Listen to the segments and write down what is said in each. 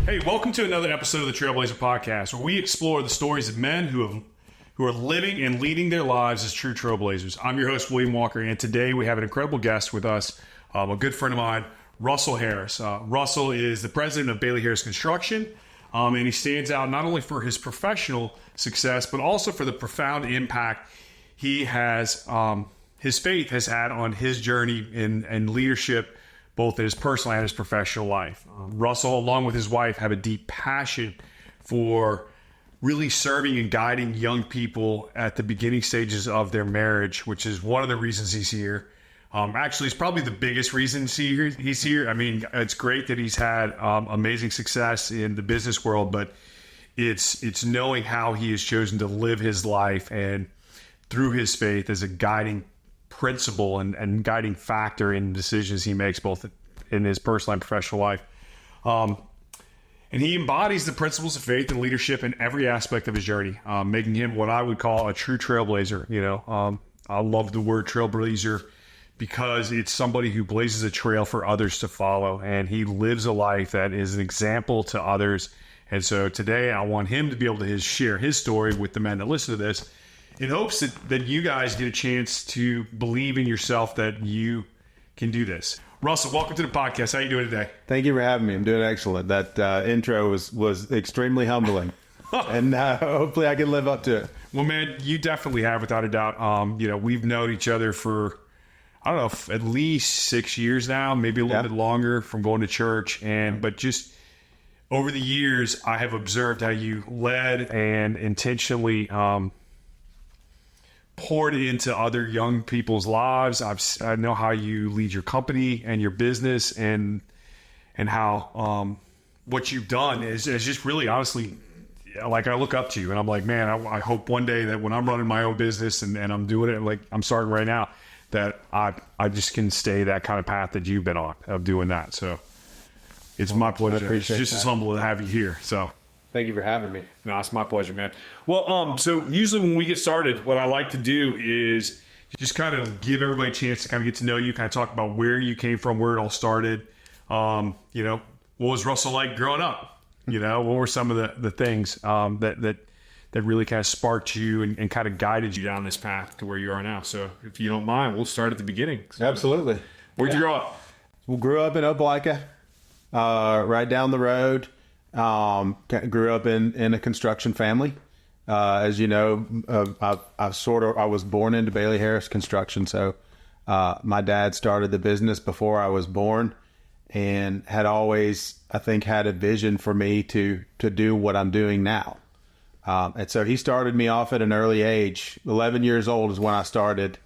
Hey, welcome to another episode of the Trailblazer Podcast, where we explore the stories of men who are living and leading their lives as true trailblazers. I'm your host, William Walker, and today we have an incredible guest with us, a good friend of mine, Russell Harris. Russell is the president of Bailey Harris Construction, and he stands out not only for his professional success, but also for the profound impact he has, his faith has had on his journey in leadership, both in his personal and his professional life. Russell, along with his wife, have a deep passion for really serving and guiding young people at the beginning stages of their marriage, which is one of the reasons he's here. Actually, it's probably the biggest reason he's here. I mean, it's great that he's had amazing success in the business world, but it's knowing how he has chosen to live his life and through his faith as a guiding principle and guiding factor in decisions he makes, both in his personal and professional life. And he embodies the principles of faith and leadership in every aspect of his journey, making him what I would call a true trailblazer. I love the word trailblazer because it's somebody who blazes a trail for others to follow, and he lives a life that is an example to others. And so today I want him to be able to share his story with the men that listen to this, in hopes that you guys get a chance to believe in yourself that you can do this. Russell, welcome to the podcast. How are you doing today? Thank you for having me. I'm doing excellent. That intro was extremely humbling, and hopefully I can live up to it. Well, man, you definitely have, without a doubt. We've known each other for, I don't know, at least 6 years now, maybe a little bit longer from going to church. But just over the years, I have observed how you led and intentionally poured into other young people's lives. I know how you lead your company and your business, and how what you've done is just really, honestly, like, I look up to you, and I'm like, man, I hope one day that when I'm running my own business and I'm doing it like I'm starting right now, that I just can stay that kind of path that you've been on of doing that. So it's my pleasure. It's just as humble to have you here. So thank you for having me. No, it's my pleasure, man. Well, so usually when we get started, what I like to do is just kind of give everybody a chance to kind of get to know you, kind of talk about where you came from, where it all started. What was Russell like growing up? What were some of the things that really kind of sparked you and kind of guided you down this path to where you are now? So if you don't mind, we'll start at the beginning. Absolutely. Where'd you grow up? We grew up in Opelika, right down the road. Grew up in a construction family. As you know, I was born into Bailey Harris Construction. So, my dad started the business before I was born, and had always, I think, had a vision for me to do what I'm doing now. And so he started me off at an early age. 11 years old is when I started.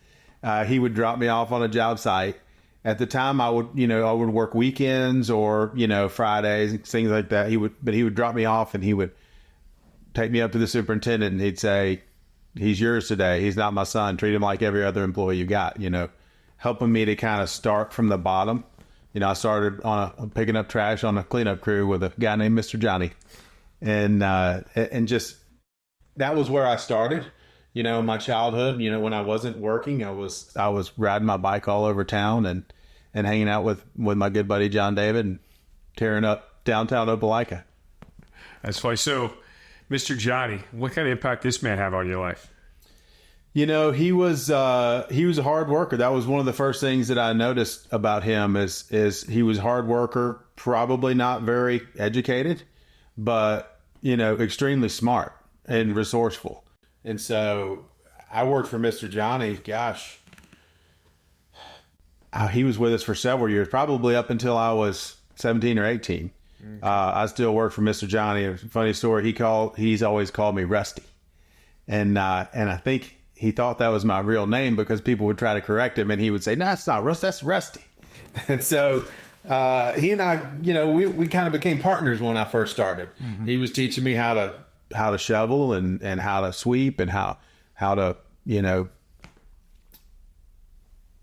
He would drop me off on a job site. At the time, I would work weekends or, Fridays, things like that. He would drop me off, and he would take me up to the superintendent, and he'd say, "He's yours today. He's not my son. Treat him like every other employee you got." Helping me to kind of start from the bottom. I started picking up trash on a cleanup crew with a guy named Mr. Johnny, and just that was where I started. My childhood. When I wasn't working, I was riding my bike all over town and hanging out with my good buddy John David and tearing up downtown Opelika. That's funny. So, Mr. Johnny, what kind of impact this man have on your life? He was a hard worker. That was one of the first things that I noticed about him is he was a hard worker, probably not very educated, but extremely smart and resourceful. And so I worked for Mr. Johnny, gosh, he was with us for several years, probably up until I was 17 or 18. Okay. I still worked for Mr. Johnny. A funny story, he's always called me Rusty. And I think he thought that was my real name because people would try to correct him, and he would say, "No, it's not Rusty, that's Rusty." And so he and I, we kind of became partners when I first started. Mm-hmm. He was teaching me how to shovel and how to sweep and how to,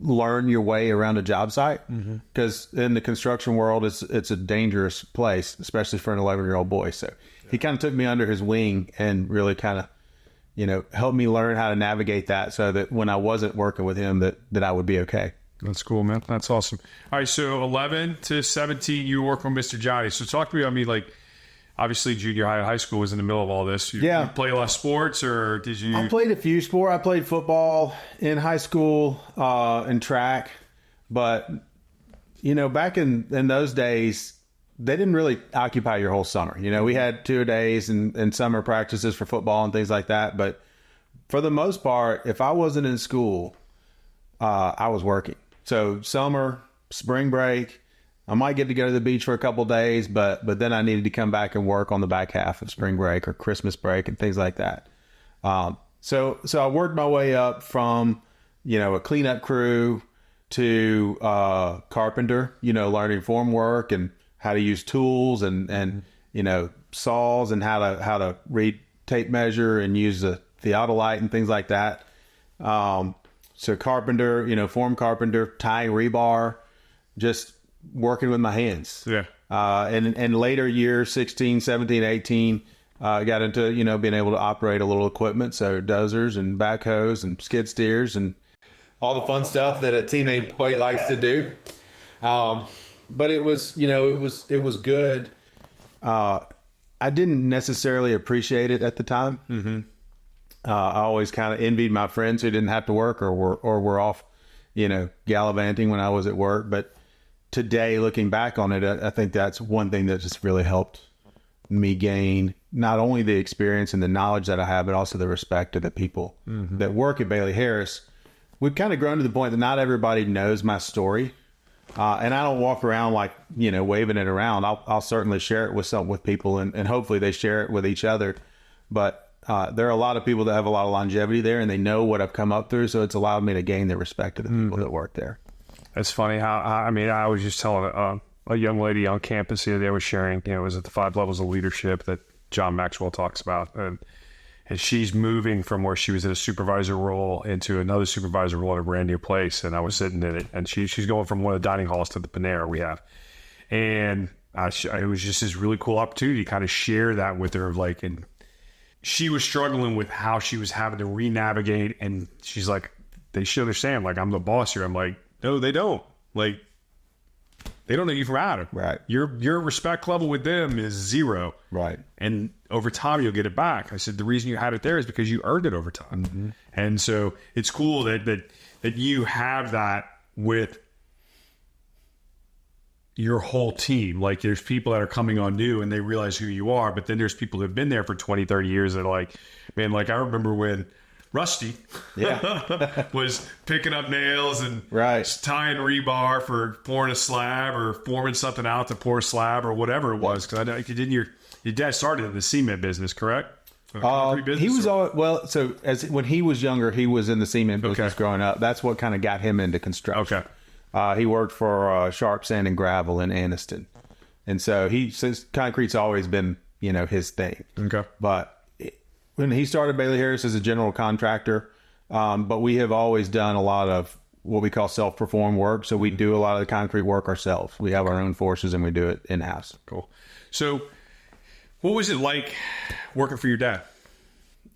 learn your way around a job site. Because in the construction world, it's a dangerous place, especially for an 11-year-old boy. So he kind of took me under his wing and really kind of, helped me learn how to navigate that so that when I wasn't working with him, that I would be okay. That's cool, man. That's awesome. All right, so 11 to 17, you work with Mr. Johnny. So talk to me, obviously junior high and high school was in the middle of all this. You play a lot of sports, or did you? I played a few sports. I played football in high school and track. But, back in those days, they didn't really occupy your whole summer. We had 2-a-days and summer practices for football and things like that. But for the most part, if I wasn't in school, I was working. So summer, spring break, I might get to go to the beach for a couple of days, but then I needed to come back and work on the back half of spring break or Christmas break and things like that. So I worked my way up from, a cleanup crew to carpenter, learning form work and how to use tools and saws and how to read tape measure and use the theodolite and things like that. So carpenter, form carpenter, tying rebar, just working with my hands. Yeah. And later years, 16, 17, 18, got into, being able to operate a little equipment. So dozers and backhoes and skid steers and all the fun stuff that a teenage boy likes to do. But it was, it was good. I didn't necessarily appreciate it at the time. Mm-hmm. I always kind of envied my friends who didn't have to work or were off, gallivanting when I was at work. But today, looking back on it, I think that's one thing that just really helped me gain not only the experience and the knowledge that I have, but also the respect of the people that work at Bailey Harris. We've kind of grown to the point that not everybody knows my story. And I don't walk around like, waving it around. I'll certainly share it with people and hopefully they share it with each other. But there are a lot of people that have a lot of longevity there and they know what I've come up through. So it's allowed me to gain the respect of the people that work there. It's funny how, I was just telling a young lady on campus the other day, was sharing, it was at the 5 levels of leadership that John Maxwell talks about. And she's moving from where she was in a supervisor role into another supervisor role at a brand new place. And I was sitting in it, and she's going from one of the dining halls to the Panera we have. And it was just this really cool opportunity to kind of share that with her. And she was struggling with how she was having to re-navigate. And she's like, they should understand, I'm the boss here. I'm like, no, they don't. They don't know you from Adam. Right. Your respect level with them is 0. Right. And over time, you'll get it back. I said, the reason you had it there is because you earned it over time. Mm-hmm. And so it's cool that you have that with your whole team. There's people that are coming on new and they realize who you are, but then there's people who have been there for 20, 30 years that are like, man, I remember when Rusty was picking up nails and tying rebar for pouring a slab or forming something out to pour a slab or whatever it was. Because I know your dad started in the cement business, correct? Business, he was so when he was younger, he was in the cement business growing up. That's what kind of got him into construction. Okay. He worked for Sharp Sand and Gravel in Anniston, and so since concrete's always been his thing. Okay, but when he started Bailey Harris as a general contractor, but we have always done a lot of what we call self-performed work. So we do a lot of the concrete work ourselves. We have our own forces and we do it in-house. Cool. So what was it like working for your dad?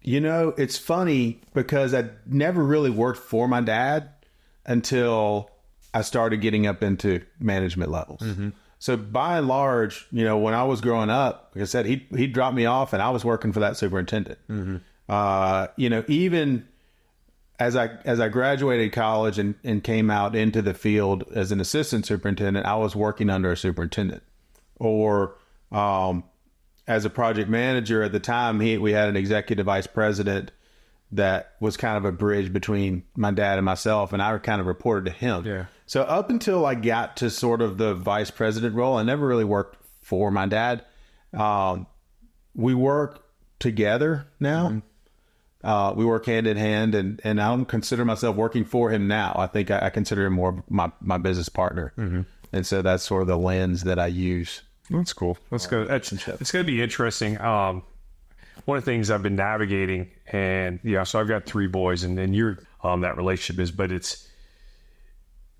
It's funny because I never really worked for my dad until I started getting up into management levels. Mm-hmm. So by and large, when I was growing up, like I said, he'd drop me off and I was working for that superintendent. Mm-hmm. Even as I graduated college and came out into the field as an assistant superintendent, I was working under a superintendent. Or as a project manager at the time, we had an executive vice president that was kind of a bridge between my dad and myself, and I kind of reported to him. Yeah. So up until I got to sort of the vice president role, I never really worked for my dad. We work together now. Mm-hmm. We work hand in hand, and I don't consider myself working for him now. I think I consider him more my business partner. Mm-hmm. And so that's sort of the lens that I use. That's cool. That's good. It's going to be interesting. One of the things I've been navigating, and so I've got 3 boys, and then that relationship is, but it's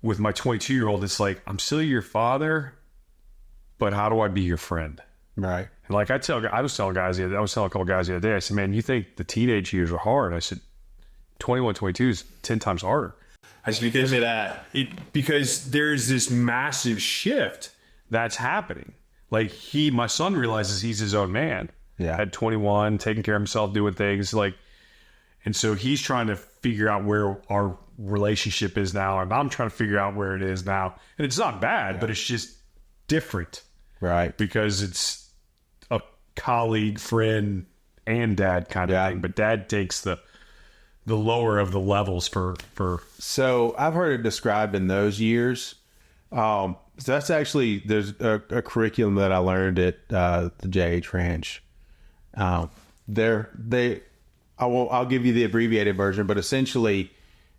with my 22-year-old, it's like, I'm still your father, but how do I be your friend? Right. And I was telling a couple guys the other day, I said, man, you think the teenage years are hard? I said, 21, 22 is 10 times harder. I said, because there's this massive shift that's happening. like my son realizes he's his own man. Yeah. At 21, taking care of himself, doing things like, and so he's trying to figure out where our relationship is now, and I'm trying to figure out where it is now. And it's not bad, but it's just different. Right. Because it's a colleague, friend, and dad kind of thing. But dad takes the lower of the levels for. So I've heard it described in those years. So that's actually, there's a curriculum that I learned at the JH Ranch. I'll give you the abbreviated version, but essentially,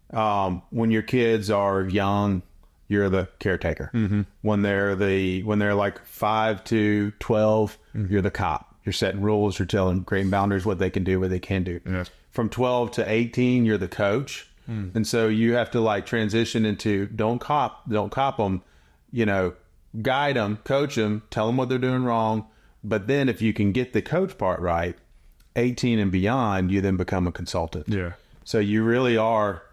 when your kids are young, you're the caretaker. Mm-hmm. When they're like 5 to 12, you're the cop. You're setting rules. You're creating boundaries, what they can do, what they can do. Yes. From 12 to 18, you're the coach. And so you have to like transition into don't cop them, guide them, coach them, tell them what they're doing wrong. But then if you can get the coach part right, 18 and beyond, you then become a consultant. Yeah. So you really are,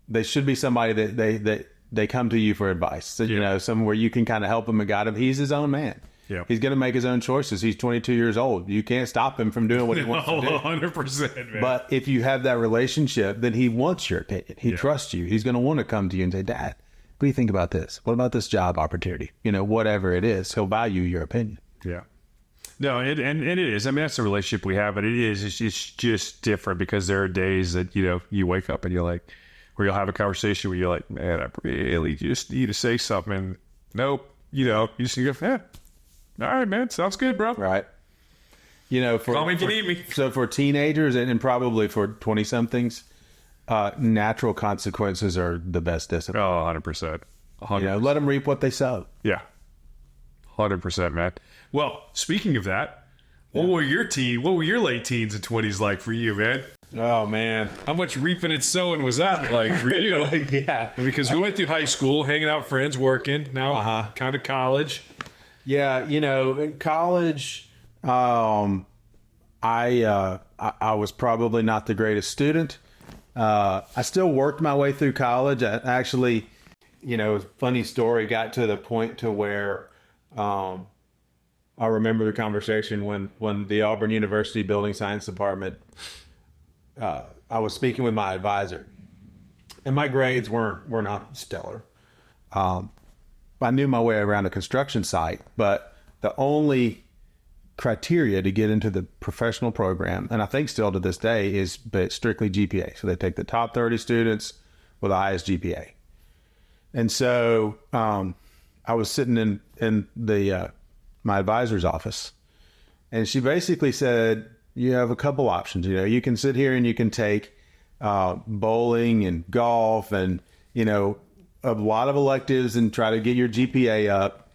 they should be somebody that they come to you for advice. So, somewhere you can kind of help him and guide him. He's his own man. Yeah. He's going to make his own choices. He's 22 years old. You can't stop him from doing what he wants to do. 100%, man. But if you have that relationship, then he wants your opinion. He trusts you. He's going to want to come to you and say, Dad, what do you think about this? What about this job opportunity? Whatever it is, he'll value your opinion. Yeah. No, and it is. I mean, that's the relationship we have, but it is. It's just different because there are days that, you wake up and you're like, where you'll have a conversation where you're like, man, I really just need to say something. And nope. You just need to go, all right, man. Sounds good, bro. Right. Call me if you need me. So for teenagers and probably for 20-somethings, natural consequences are the best discipline. Oh, 100%. 100%. Let them reap what they sow. Yeah. 100%, man. Well, speaking of that, what were your late teens and 20s like for you, man? Oh, man. How much reaping and sowing was that like for you? Yeah. Because we went through high school, hanging out with friends, working, now kind of college. Yeah, in college, I was probably not the greatest student. I still worked my way through college. I actually, funny story, got to the point to where I remember the conversation when the Auburn University Building Science Department, I was speaking with my advisor, and my grades were not stellar. I knew my way around a construction site, but the only criteria to get into the professional program, and I think still to this day, is strictly GPA. So they take the top 30 students with the highest GPA. And so I was sitting in the my advisor's office, and she basically said, you have a couple options. You can sit here and you can take bowling and golf and, a lot of electives and try to get your GPA up.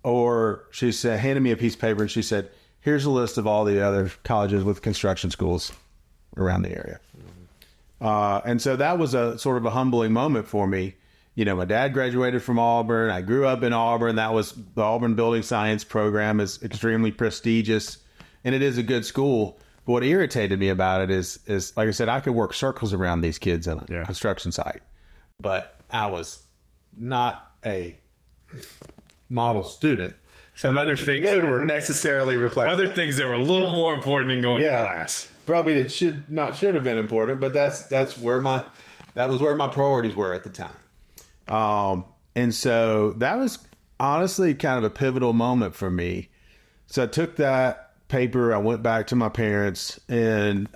Or she said, handed me a piece of paper and she said, here's a list of all the other colleges with construction schools around the area. And so that was a sort of a humbling moment for me. My dad graduated from Auburn. I grew up in Auburn. That was the Auburn Building Science program is extremely prestigious, and it is a good school. But what irritated me about it is like I said, I could work circles around these kids on a construction site, but I was not a model student. Some other things They were necessarily reflected. other things that were a little more important than going to class. Probably it should have been important, but that was where my priorities were at the time. And so that was honestly kind of a pivotal moment for me. So I took that paper, I went back to my parents, and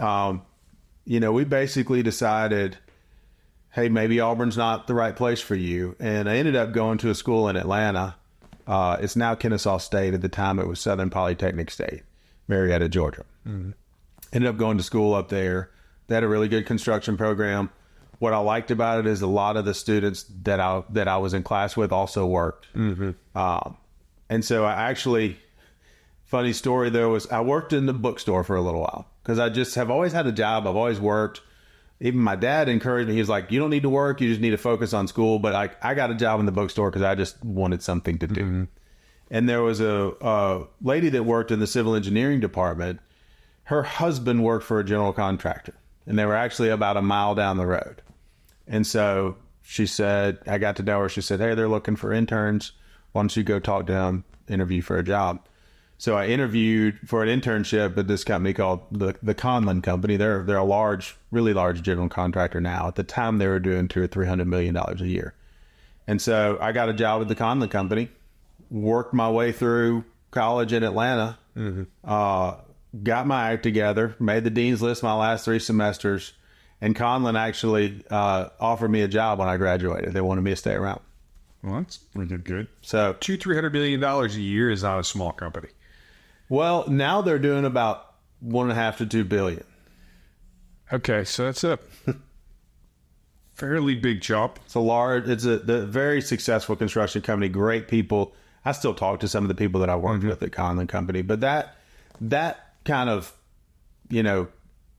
we basically decided, hey, maybe Auburn's not the right place for you. And I ended up going to a school in Atlanta. It's now Kennesaw State. At the time, it was Southern Polytechnic State, Marietta, Georgia. Mm-hmm. Ended up going to school up there. They had a really good construction program. What I liked about it is a lot of the students that I was in class with also worked. Mm-hmm. And so I actually, funny story there was, I worked in the bookstore for a little while because I just have always had a job. I've always worked. Even my dad encouraged me. He was like, you don't need to work. You just need to focus on school. But I got a job in the bookstore because I just wanted something to do. Mm-hmm. And there was a lady that worked in the civil engineering department. Her husband worked for a general contractor, and they were actually about a mile down the road. And so she said, I got to know her. She said, hey, they're looking for interns. Why don't you go talk to them interview for a job. So I interviewed for an internship at this company called the Conlon Company. They're a large, really large general contractor now. At the time, they were doing $200 or $300 million a year. And so I got a job with the Conlon Company, worked my way through college in Atlanta, got my act together, made the dean's list my last 3 semesters, and Conlon actually offered me a job when I graduated. They wanted me to stay around. Well, that's pretty good. So $200-300 million a year is not a small company. Well, now they're doing about 1.5 to 2 billion. Okay, so that's a fairly big jump. It's a very successful construction company. Great people. I still talk to some of the people that I worked with at Conlon Company, but that kind of,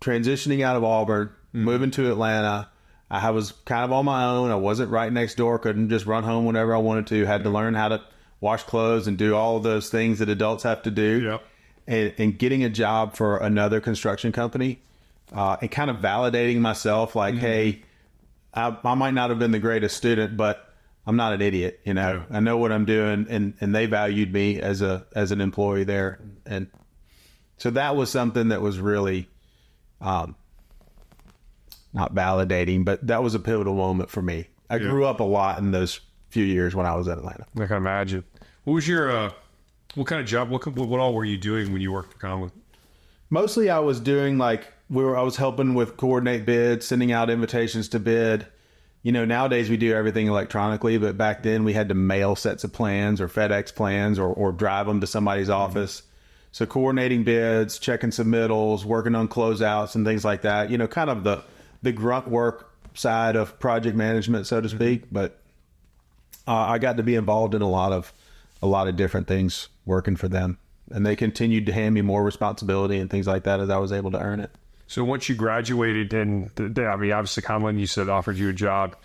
transitioning out of Auburn, moving to Atlanta, I was kind of on my own. I wasn't right next door. Couldn't just run home whenever I wanted to. Had to learn how to wash clothes and do all of those things that adults have to do. Yep. And getting a job for another construction company and kind of validating myself like, hey, I might not have been the greatest student, but I'm not an idiot. Yeah. I know what I'm doing, and they valued me as an employee there. And so that was something that was really not validating, but that was a pivotal moment for me. I grew up a lot in those few years when I was in Atlanta. I can imagine. What was your what kind of job? What all were you doing when you worked for Conlon? Mostly, I was doing I was helping with coordinate bids, sending out invitations to bid. Nowadays we do everything electronically, but back then we had to mail sets of plans or FedEx plans or drive them to somebody's office. So coordinating bids, checking submittals, working on closeouts and things like that. Kind of the grunt work side of project management, so to speak. But I got to be involved in a lot of different things working for them, and they continued to hand me more responsibility and things like that as I was able to earn it. So once you graduated, and obviously Conlon, you said offered you a job.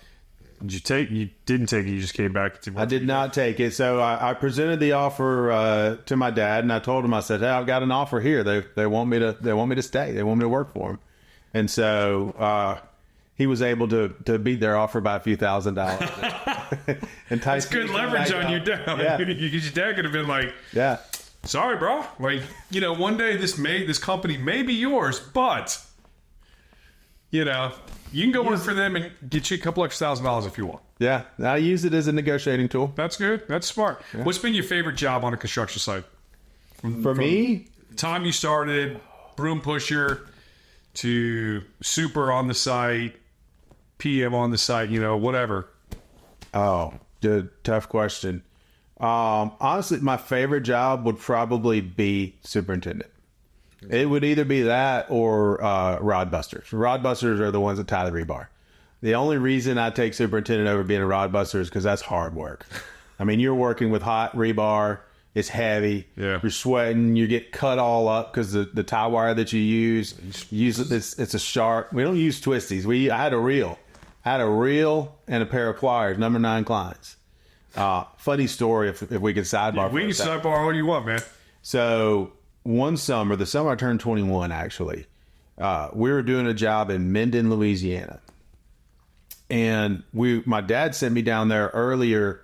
Did you take? You didn't take it. You just came back to. I did not take it. So I presented the offer to my dad, and I told him, I said, "Hey, I've got an offer here. They want me to stay. They want me to work for them." And so he was able to beat their offer by a few $1,000s. That's good leverage on your dad. Yeah. Because your dad could have been like, "Yeah, sorry, bro. One day this company may be yours, but you can go work for them and get you a couple extra $1,000 if you want." Yeah, I use it as a negotiating tool. That's good. That's smart. Yeah. What's been your favorite job on a construction site? From me, time you started, broom pusher to super on the site, PM on the site, whatever. Oh, good. Tough question. Honestly, my favorite job would probably be superintendent. It would either be that or rod busters. Rod busters are the ones that tie the rebar. The only reason I take superintendent over being a rod buster is because that's hard work. I mean, you're working with hot rebar. It's heavy. Yeah. You're sweating. You get cut all up because the tie wire that you use it's a sharp. We don't use twisties. I had a reel. And a pair of pliers, number 9 Kleins. Funny story if we could sidebar. We can sidebar all you want, man. So one summer, the summer I turned 21, actually, we were doing a job in Minden, Louisiana. And my dad sent me down there earlier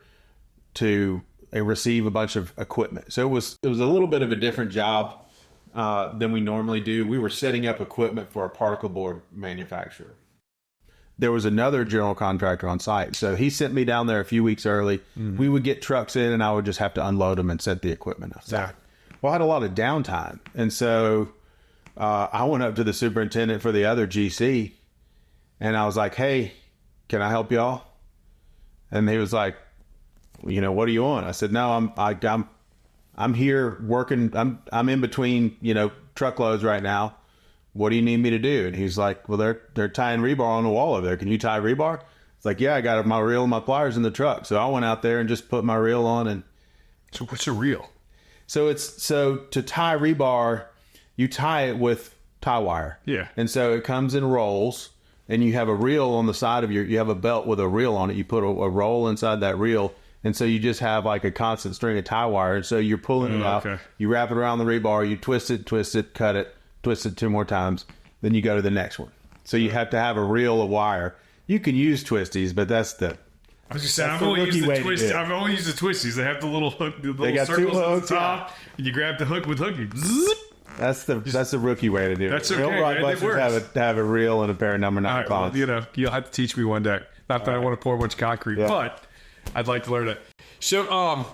to receive a bunch of equipment. So it was a little bit of a different job than we normally do. We were setting up equipment for a particle board manufacturer. There was another general contractor on site. So he sent me down there a few weeks early. Mm-hmm. We would get trucks in and I would just have to unload them and set the equipment outside. Well, I had a lot of downtime. And so I went up to the superintendent for the other GC and I was like, "Hey, can I help y'all?" And he was like, "What do you want?" I said, "No, I'm here working. I'm in between, truckloads right now. What do you need me to do?" And he's like, "Well, they're tying rebar on the wall over there. Can you tie rebar?" It's like, "Yeah, I got my reel and my pliers in the truck." So I went out there and just put my reel on. And so what's a reel? So to tie rebar, you tie it with tie wire. Yeah. And so it comes in rolls, and you have a reel on the side of you have a belt with a reel on it. You put a roll inside that reel. And so you just have like a constant string of tie wire. And so you're pulling it out. Okay. You wrap it around the rebar. You twist it, cut it, twist it 2 more times. Then you go to the next one. So you have to have a reel of wire. You can use twisties, but that's the I was just saying, That's I've the only used rookie the way to twist. do it. I've only used the twisties. They have the little hook, the little got two circles at hooks, the top, and you grab the hook with hook. You zip. That's the rookie way to do it. That's okay, Real rod man, it busters works. have a reel and a pair of number 9 All right, well, cloths. you'll have to teach me one day. Not that I want to pour a bunch of concrete, but I'd like to learn it. So,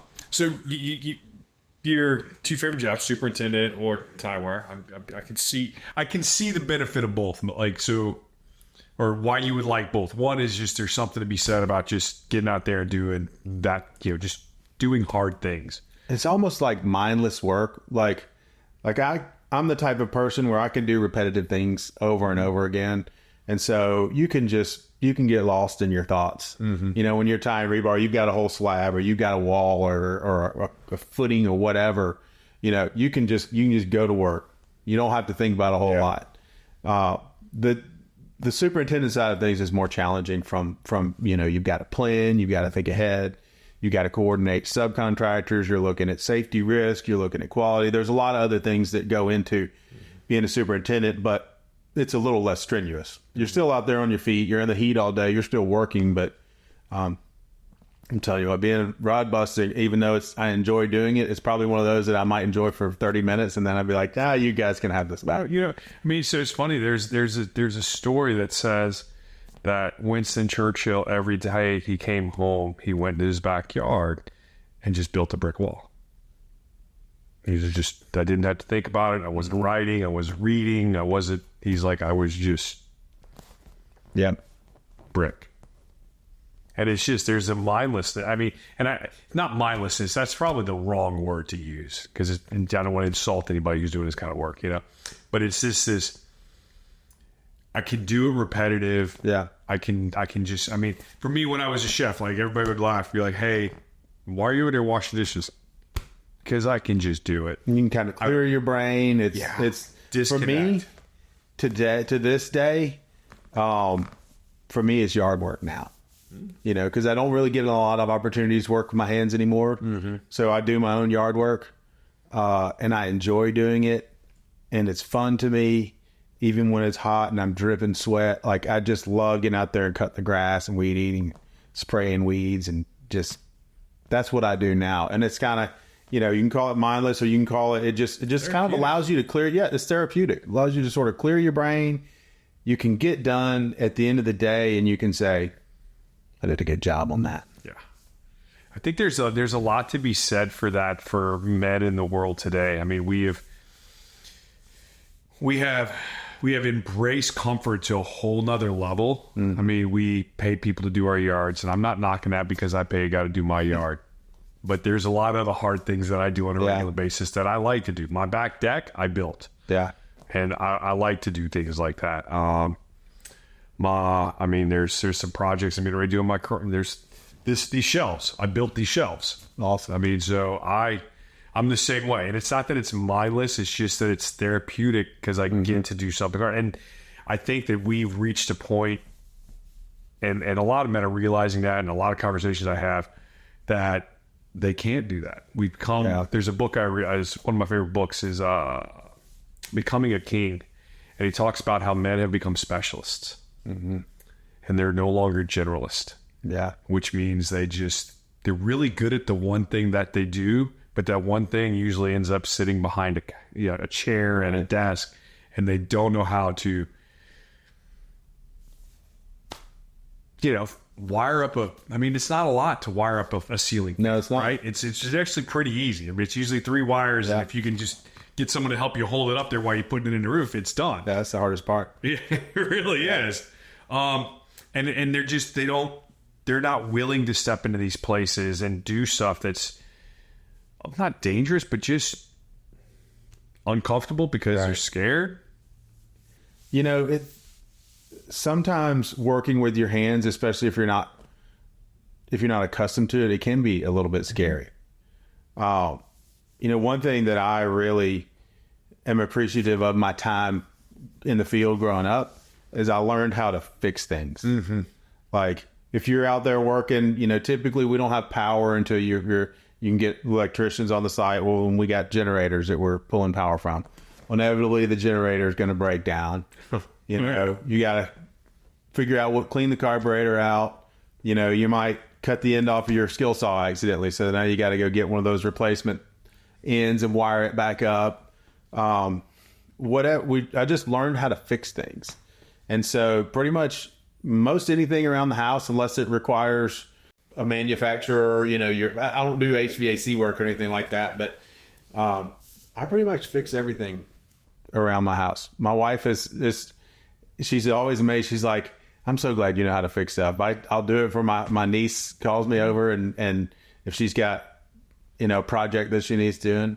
your two favorite jobs, superintendent or tie wire. I can see the benefit of both. Like so, or why you would like both. One is just there's something to be said about just getting out there and doing that. Just doing hard things. It's almost like mindless work. Like I'm the type of person where I can do repetitive things over and over again. And so you can get lost in your thoughts. Mm-hmm. When you're tying rebar, you've got a whole slab or you've got a wall or a footing or whatever, you can just go to work. You don't have to think about a whole lot. The superintendent side of things is more challenging from, you've got to plan, you've got to think ahead. You got to coordinate subcontractors. You're looking at safety risk. You're looking at quality. There's a lot of other things that go into being a superintendent, but it's a little less strenuous. You're still out there on your feet. You're in the heat all day. You're still working, but I'm telling you what, being rod busting, even though I enjoy doing it, it's probably one of those that I might enjoy for 30 minutes, and then I'd be like, you guys can have this back. So it's funny. There's a story that says that Winston Churchill, every day he came home, he went into his backyard and just built a brick wall. I didn't have to think about it. I wasn't writing. I wasn't reading. I was just brick. And it's just, there's a mindlessness. Not mindlessness. That's probably the wrong word to use because I don't want to insult anybody who's doing this kind of work, but it's just this, I can do it repetitive. Yeah. I can just, for me, when I was a chef, like everybody would laugh, be like, hey, why are you over there washing dishes? Because I can just do it. You can kind of clear your brain. It's disconnect. For me, to this day, for me, it's yard work now. Because I don't really get a lot of opportunities to work with my hands anymore. Mm-hmm. So I do my own yard work, and I enjoy doing it, and it's fun to me. Even when it's hot and I'm dripping sweat, like I just love getting out there and cutting the grass and weed eating, spraying weeds, and just that's what I do now. And it's kind of, you can call it mindless or you can call it just kind of allows you to clear. Yeah, it's therapeutic. It allows you to sort of clear your brain. You can get done at the end of the day, and you can say, "I did a good job on that." Yeah, I think there's a lot to be said for that for men in the world today. We have embraced comfort to a whole nother level. Mm. We pay people to do our yards, and I'm not knocking that because I pay a guy to do my yard. But there's a lot of the hard things that I do on a regular basis that I like to do. My back deck, I built. Yeah. And I like to do things like that. There's some projects I'm getting ready to do on my car. There's these shelves. I built these shelves. Awesome. So I'm the same way. And it's not that it's mindless. It's just that it's therapeutic because I can get to do something hard. And I think that we've reached a point, and a lot of men are realizing that, and a lot of conversations I have, that they can't do that. We've come, there's a book I read, one of my favorite books is Becoming a King. And he talks about how men have become specialists. Mm-hmm. And they're no longer generalists. Yeah. Which means they're really good at the one thing that they do, but that one thing usually ends up sitting behind a chair and a desk, and they don't know how to, wire up it's not a lot to wire up a ceiling. No, it's not. Right? It's actually pretty easy. It's usually 3 wires, and if you can just get someone to help you hold it up there while you're putting it in the roof, it's done. Yeah, that's the hardest part. Yeah, it really is. And they're not willing to step into these places and do stuff that's not dangerous, but just uncomfortable because they're scared. Sometimes working with your hands, especially if you're not accustomed to it, it can be a little bit scary. One thing that I really am appreciative of my time in the field growing up is I learned how to fix things. Mm-hmm. Like if you're out there working, typically we don't have power until you can get electricians on the site. Well, when we got generators that we're pulling power from, inevitably the generator is going to break down. You got to figure out clean the carburetor out. You might cut the end off of your skill saw accidentally. So now you got to go get one of those replacement ends and wire it back up. I just learned how to fix things. And so pretty much most anything around the house, unless it requires a manufacturer, I don't do HVAC work or anything like that, but I pretty much fix everything around my house. My wife she's always amazed. She's like, I'm so glad you know how to fix stuff. I'll do it for my niece calls me over, and if she's got, a project that she needs doing,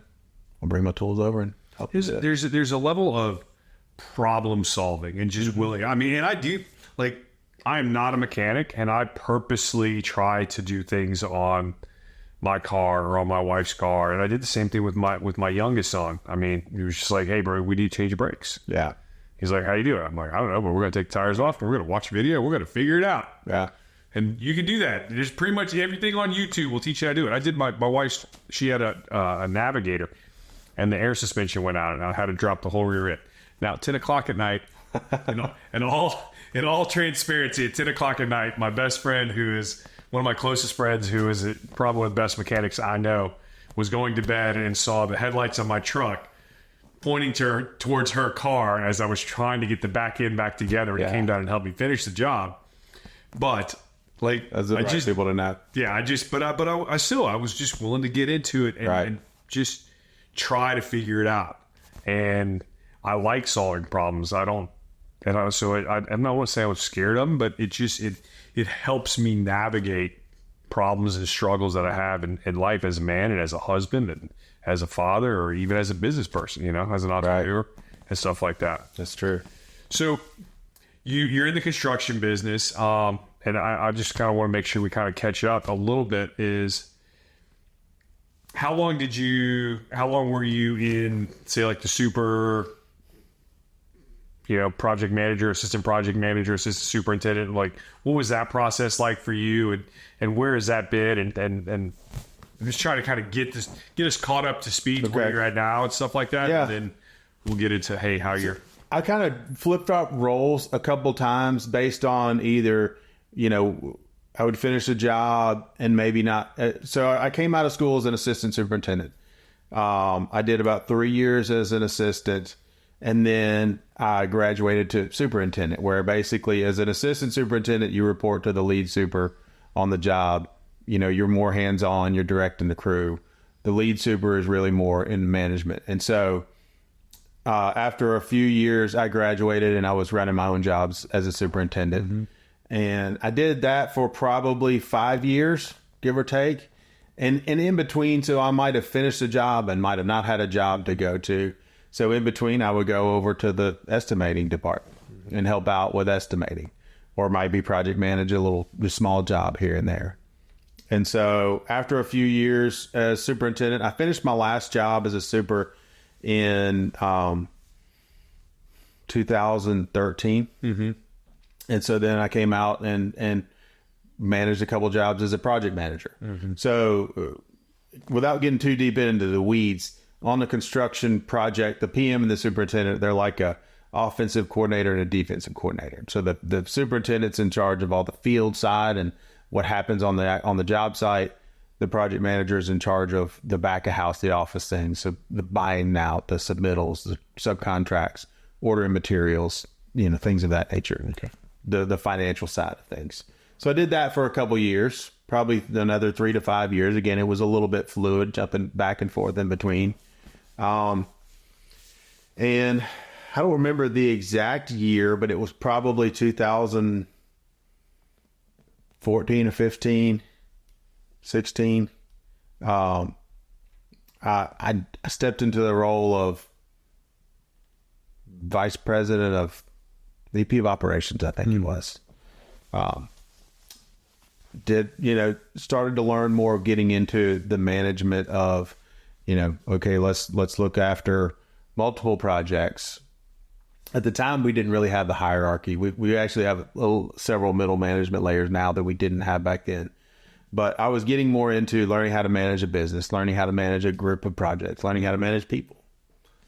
I'll bring my tools over and help. There's a level of problem solving and just willing. I mean, and I do, like, I am not a mechanic, and I purposely try to do things on my car or on my wife's car. And I did the same thing with my youngest son. I mean, he was just like, hey, bro, we need to change the brakes. Yeah. He's like, how you doing? I'm like, I don't know, but we're going to take the tires off and we're going to watch a video. We're going to figure it out. Yeah. And you can do that. There's pretty much everything on YouTube will teach you how to do it. I did my wife's, she had a Navigator, and the air suspension went out, and I had to drop the whole rear end. Now, 10 o'clock at night, in all transparency, at 10 o'clock at night, my best friend, who is one of my closest friends, who is probably one of the best mechanics I know, was going to bed and saw the headlights on my truck pointing towards her car as I was trying to get the back end back together, and came down and helped me finish the job. But like, as the right people to know. Yeah, I was just willing to get into it and just try to figure it out. And I like solving problems. I don't want to say I was scared of them, but it helps me navigate problems and struggles that I have in life as a man and as a husband and as a father, or even as a business person, as an entrepreneur and stuff like that. That's true. So you're in the construction business, and I just kind of want to make sure we kind of catch up a little bit. Is how long were you in, say, like the super, project manager, assistant superintendent? Like, what was that process like for you, and where has that been? And I'm just trying to kind of get us caught up to speed where you're at now and stuff like that. Yeah. And then we'll get into, hey, how you're. I kind of flipped up roles a couple times based on either, I would finish a job and maybe not. So I came out of school as an assistant superintendent. I did about 3 years as an assistant, and then I graduated to superintendent, where basically as an assistant superintendent, you report to the lead super on the job. You're more hands-on, you're directing the crew. The lead super is really more in management. And so after a few years, I graduated and I was running my own jobs as a superintendent. Mm-hmm. And I did that for probably 5 years, give or take. And in between, so I might have finished the job and might have not had a job to go to. So in between, I would go over to the estimating department and help out with estimating, or maybe project manage a small job here and there. And so after a few years as superintendent, I finished my last job as a super in 2013. Mm-hmm. And so then I came out and managed a couple jobs as a project manager. Mm-hmm. So without getting too deep into the weeds, on the construction project, the PM and the superintendent, they're like a offensive coordinator and a defensive coordinator. So the superintendent's in charge of all the field side and what happens on the job site. The project manager is in charge of the back of house, the office things, so the buying out, the submittals, the subcontracts, ordering materials, things of that nature. Okay. The financial side of things. So I did that for a couple years, probably another 3 to 5 years. Again, it was a little bit fluid, jumping back and forth in between. And I don't remember the exact year, but it was probably 2014 or 15, 16. I stepped into the role of vice president of VP of operations, I think it was. Started to learn more of getting into the management of, okay, let's look after multiple projects. At the time, we didn't really have the hierarchy. We actually have several middle management layers now that we didn't have back then. But I was getting more into learning how to manage a business, learning how to manage a group of projects, learning how to manage people.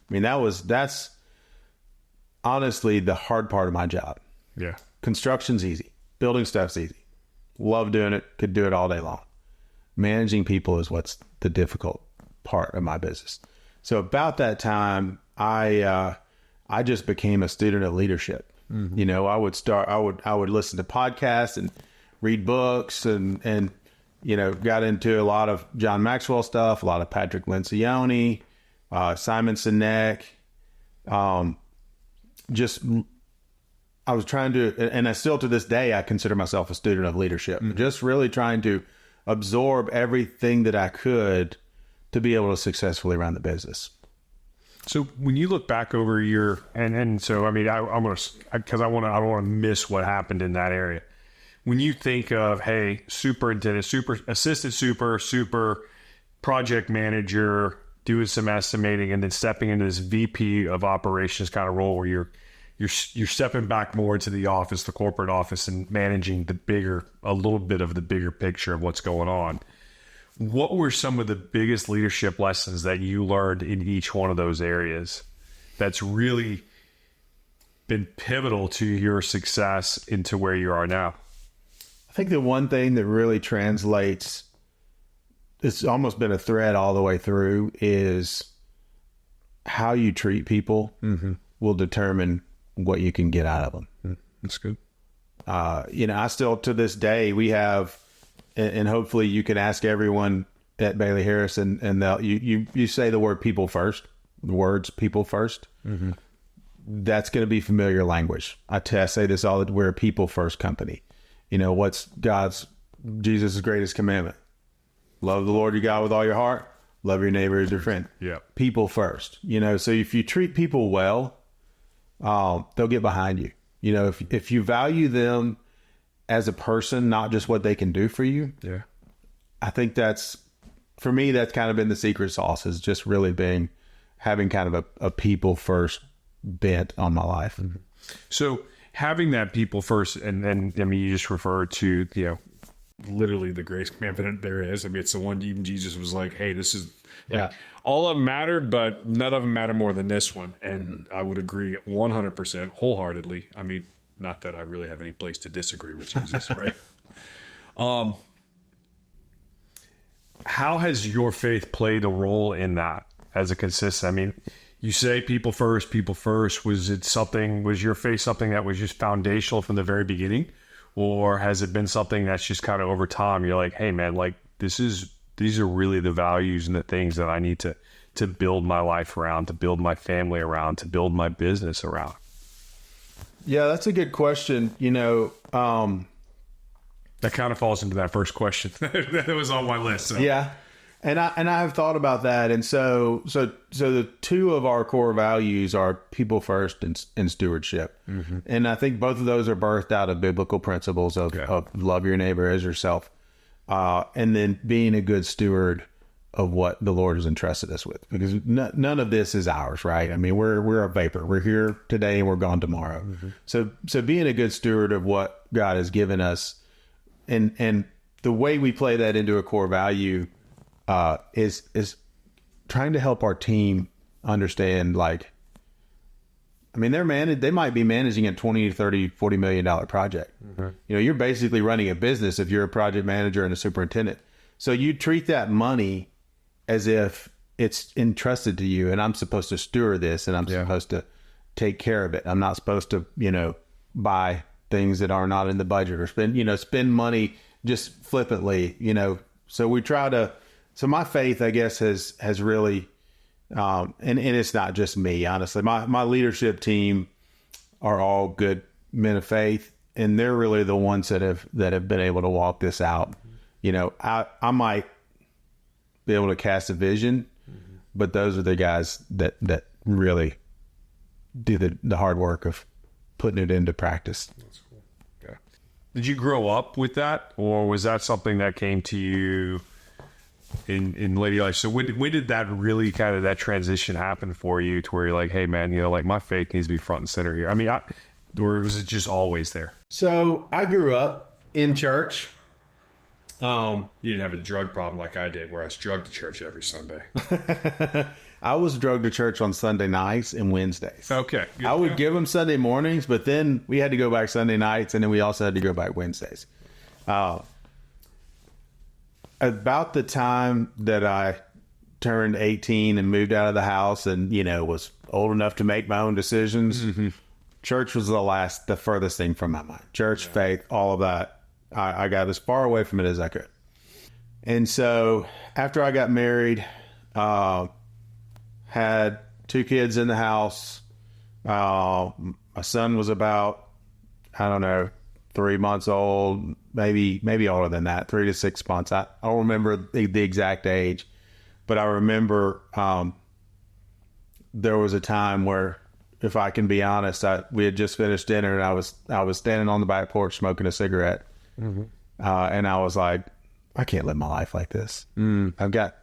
I mean, that's honestly the hard part of my job. Yeah. Construction's easy. Building stuff's easy. Love doing it. Could do it all day long. Managing people is what's the difficult part of my business. So about that time, I just became a student of leadership. Mm-hmm. You know, I would listen to podcasts and read books and you know, got into a lot of John Maxwell stuff, a lot of Patrick Lencioni, Simon Sinek. I was trying to, and I still to this day, I consider myself a student of leadership. Mm-hmm. Just really trying to absorb everything that I could to be able to successfully run the business. So when you look back over your, and so, I mean, I'm going to, because I don't want to miss what happened in that area. When you think of, hey, superintendent, assistant super project manager, doing some estimating, and then stepping into this VP of operations kind of role where you're stepping back more into the office, the corporate office, and managing a little bit of the bigger picture of what's going on. What were some of the biggest leadership lessons that you learned in each one of those areas that's really been pivotal to your success into where you are now? I think the one thing that really translates, it's almost been a thread all the way through, is how you treat people will determine what you can get out of them. That's good. You know, I still, to this day, we have, and hopefully you can ask everyone at Bailey Harris and they'll, you say the word people first, the words people first. Mm-hmm. That's going to be familiar language. I say this all, we're a people first company. You know, what's Jesus' greatest commandment? Love the Lord your God with all your heart. Love your neighbor as your friend. Yeah. People first. You know, so if you treat people well, they'll get behind you. You know, if you value them as a person, not just what they can do for you. Yeah. I think for me, that's kind of been the secret sauce, is just really having kind of a people first bent on my life. Mm-hmm. So having that people first, and then, I mean, you just referred to, you know, literally the greatest commandment there is. I mean, it's the one even Jesus was like, hey, this is, like, all of them mattered, but none of them matter more than this one. And I would agree 100% wholeheartedly. I mean, not that I really have any place to disagree with Jesus, right? How has your faith played a role in that as a consistent? I mean, you say people first. Was your faith something that was just foundational from the very beginning? Or has it been something that's just kind of over time, you're like, hey man, like these are really the values and the things that I need to build my life around, to build my family around, to build my business around? Yeah, that's a good question. You know, that kind of falls into that first question that was on my list. So. Yeah. And I have thought about that. And so the two of our core values are people first and stewardship. Mm-hmm. And I think both of those are birthed out of biblical principles of love your neighbor as yourself. And then being a good steward of what the Lord has entrusted us with, because none of this is ours, right? I mean, we're a vapor. We're here today and we're gone tomorrow. Mm-hmm. So being a good steward of what God has given us, and the way we play that into a core value, is trying to help our team understand, like, I mean, they might be managing a $20, $30, $40 million project. Mm-hmm. You know, you're basically running a business if you're a project manager and a superintendent. So you treat that money as if it's entrusted to you, and I'm supposed to steward this, and I'm supposed to take care of it. I'm not supposed to, you know, buy things that are not in the budget or spend money just flippantly, you know. So we try to, so my faith, I guess, has really, and it's not just me, honestly. My leadership team are all good men of faith, and they're really the ones that have been able to walk this out. You know, I might be able to cast a vision, but those are the guys that really do the hard work of putting it into practice. That's cool. Okay. Did you grow up with that, or was that something that came to you in later life? So when did that really kind of that transition happen for you, to where you're like, hey man, you know, like my faith needs to be front and center here? I mean, or was it just always there? So I grew up in church. You didn't have a drug problem like I did, where I was drugged to church every Sunday. I was drugged to church on Sunday nights and Wednesdays. Okay. Good. I would give them Sunday mornings, but then we had to go back Sunday nights, and then we also had to go back Wednesdays. About the time that I turned 18 and moved out of the house and, was old enough to make my own decisions, church was the furthest thing from my mind. Church, faith, all of that. I got as far away from it as I could. And so after I got married, had 2 kids in the house. My son was about, 3 months old, maybe older than that, 3 to 6 months. I don't remember the exact age, but I remember there was a time where, if I can be honest, we had just finished dinner and I was standing on the back porch smoking a cigarette, and I was like, I can't live my life like this. I've got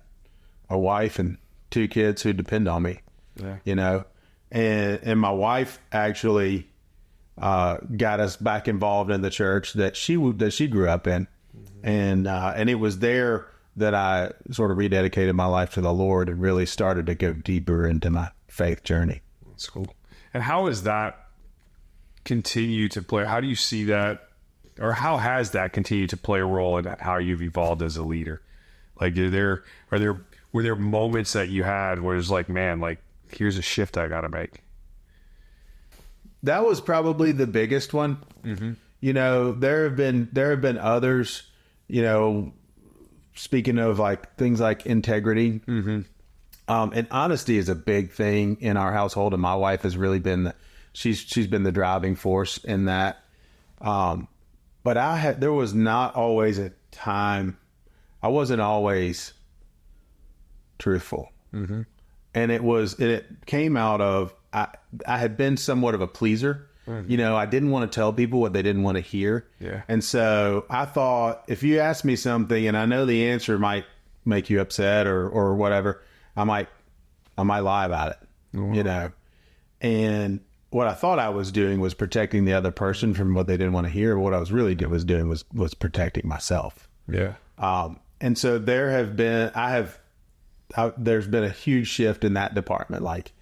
a wife and 2 kids who depend on me, and my wife actually got us back involved in the church that she grew up in, and it was there that I sort of rededicated my life to the Lord and really started to go deeper into my faith journey. That's cool. And how has that continued to play? How do you see that, or how has that continued to play a role in how you've evolved as a leader? Like, were there moments that you had where it's like, man, like, here's a shift I got to make? That was probably the biggest one. There have been others, speaking of like things like integrity, and honesty is a big thing in our household. And my wife has really been she's been the driving force in that. But there was not always a time, I wasn't always truthful. And it came out of, I had been somewhat of a pleaser. I didn't want to tell people what they didn't want to hear. Yeah. And so I thought, if you ask me something and I know the answer might make you upset or whatever, I might lie about it, And what I thought I was doing was protecting the other person from what they didn't want to hear. What I was really doing was protecting myself. Yeah. And so there's been a huge shift in that department. Like,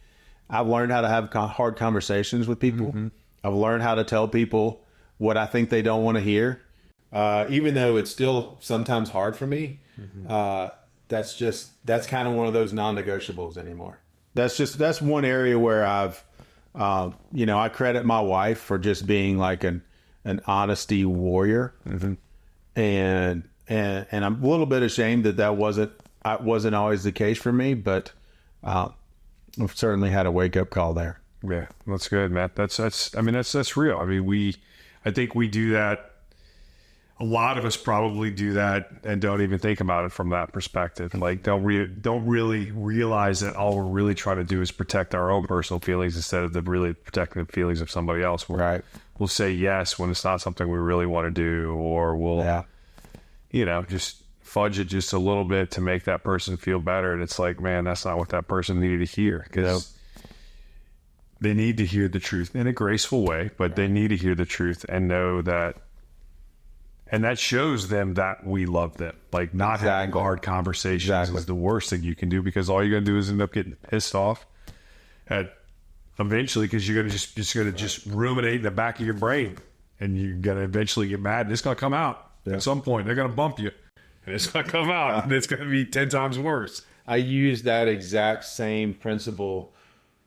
I've learned how to have hard conversations with people. I've learned how to tell people what I think they don't want to hear. Even though it's still sometimes hard for me, that's kind of one of those non-negotiables anymore. That's one area where I credit my wife for just being like an honesty warrior. And I'm a little bit ashamed that wasn't always the case for me, but I've certainly had a wake up call there. Yeah, that's good, Matt. That's real. I mean, I think we do that. A lot of us probably do that and don't even think about it from that perspective. Like, don't really realize that all we're really trying to do is protect our own personal feelings instead of really protecting the feelings of somebody else. We'll say yes when it's not something we really want to do, or we'll, just fudge it just a little bit to make that person feel better. And it's like, man, that's not what that person needed to hear. Because they need to hear the truth in a graceful way, but they need to hear the truth and know that. And that shows them that we love them. Like, not having hard conversations is the worst thing you can do, because all you're going to do is end up getting pissed off at eventually, because you're going to just ruminate in the back of your brain, and you're going to eventually get mad, and it's going to come out at some point. They're going to bump you, and it's going to come out, and it's going to be 10 times worse. I used that exact same principle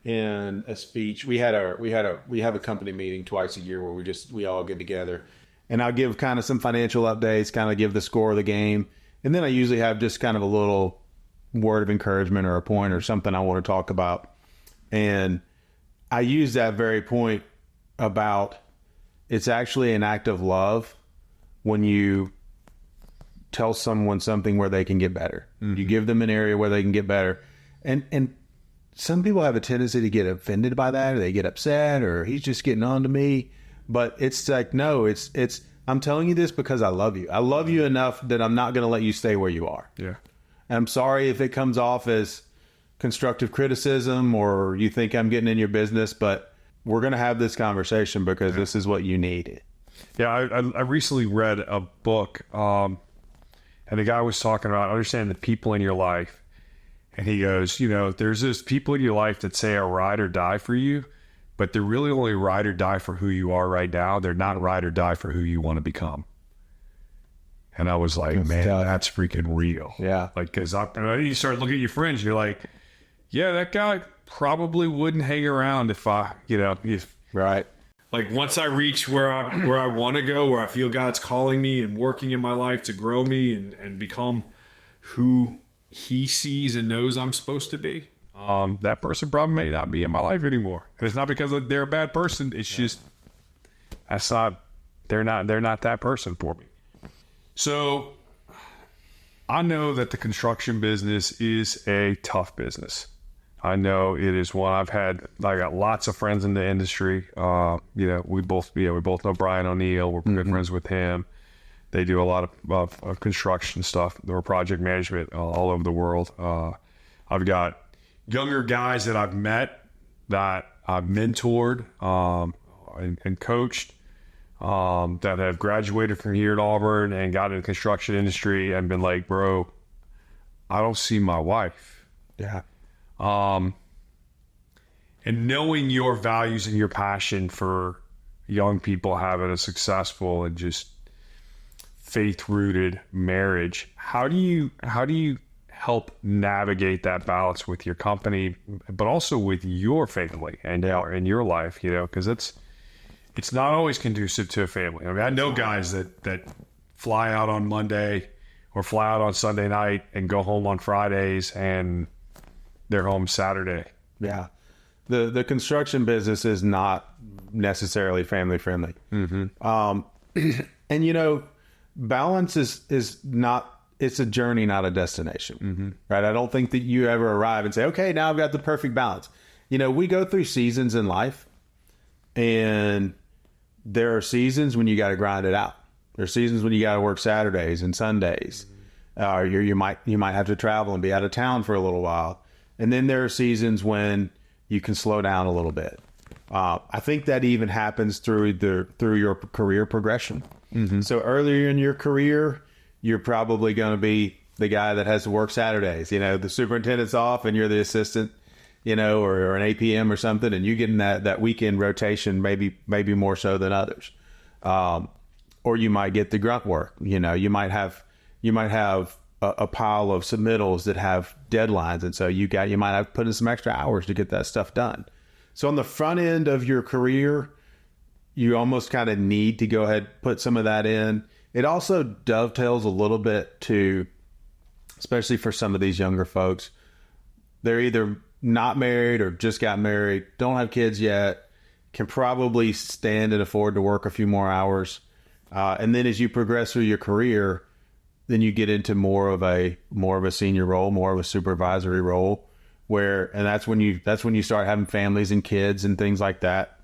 in a speech. We have a company meeting twice a year where we all get together. And I'll give kind of some financial updates, kind of give the score of the game. And then I usually have just kind of a little word of encouragement or a point or something I want to talk about. And I use that very point about, it's actually an act of love when you tell someone something where they can get better. You give them an area where they can get better. And some people have a tendency to get offended by that, or they get upset, or he's just getting on to me. But it's like, no, it's I'm telling you this because I love you. I love you enough that I'm not going to let you stay where you are. Yeah. And I'm sorry if it comes off as constructive criticism or you think I'm getting in your business, but we're going to have this conversation because this is what you need. Yeah. I recently read a book, and the guy was talking about understanding the people in your life. And he goes, there's those people in your life that say are ride or die for you, but they're really only ride or die for who you are right now. They're not ride or die for who you want to become. And I was like, man, that's freaking real. Yeah. Like, because you start looking at your friends, you're like, yeah, that guy probably wouldn't hang around if Right. like once I reach where I want to go, where I feel God's calling me and working in my life to grow me and become who he sees and knows I'm supposed to be. That person probably may not be in my life anymore. And it's not because they're a bad person. It's just, they're not that person for me. So I know that the construction business is a tough business. I know it is one I got lots of friends in the industry. We both know Brian O'Neill. We're good friends with him. They do a lot of construction stuff or project management all over the world. I've got younger guys that I've met that I've mentored and coached that have graduated from here at Auburn and got in the construction industry and been like, bro, I don't see my wife. Yeah. And knowing your values and your passion for young people having a successful and just faith-rooted marriage, how do you help navigate that balance with your company, but also with your family and in your life? Because it's not always conducive to a family. I mean, I know guys that fly out on Monday or fly out on Sunday night and go home on Fridays and they're home Saturday. Yeah. The construction business is not necessarily family friendly. Mm-hmm. And balance is not, it's a journey, not a destination. Mm-hmm. Right. I don't think that you ever arrive and say, okay, now I've got the perfect balance. We go through seasons in life, and there are seasons when you got to grind it out. There are seasons when you got to work Saturdays and Sundays. You might have to travel and be out of town for a little while. And then there are seasons when you can slow down a little bit. I think that even happens through your career progression. Mm-hmm. So earlier in your career, you're probably going to be the guy that has to work Saturdays. The superintendent's off and you're the assistant, or an APM or something, and you get in that weekend rotation, maybe more so than others. Or you might get the grunt work. You might have a pile of submittals that have deadlines, and so you might have to put in some extra hours to get that stuff done. So on the front end of your career, you almost kind of need to go ahead and put some of that in. It also dovetails a little bit to, especially for some of these younger folks, they're either not married or just got married, don't have kids yet, can probably stand and afford to work a few more hours. And then as you progress through your career, then you get into more of a senior role, more of a supervisory role, and that's when you start having families and kids and things like that.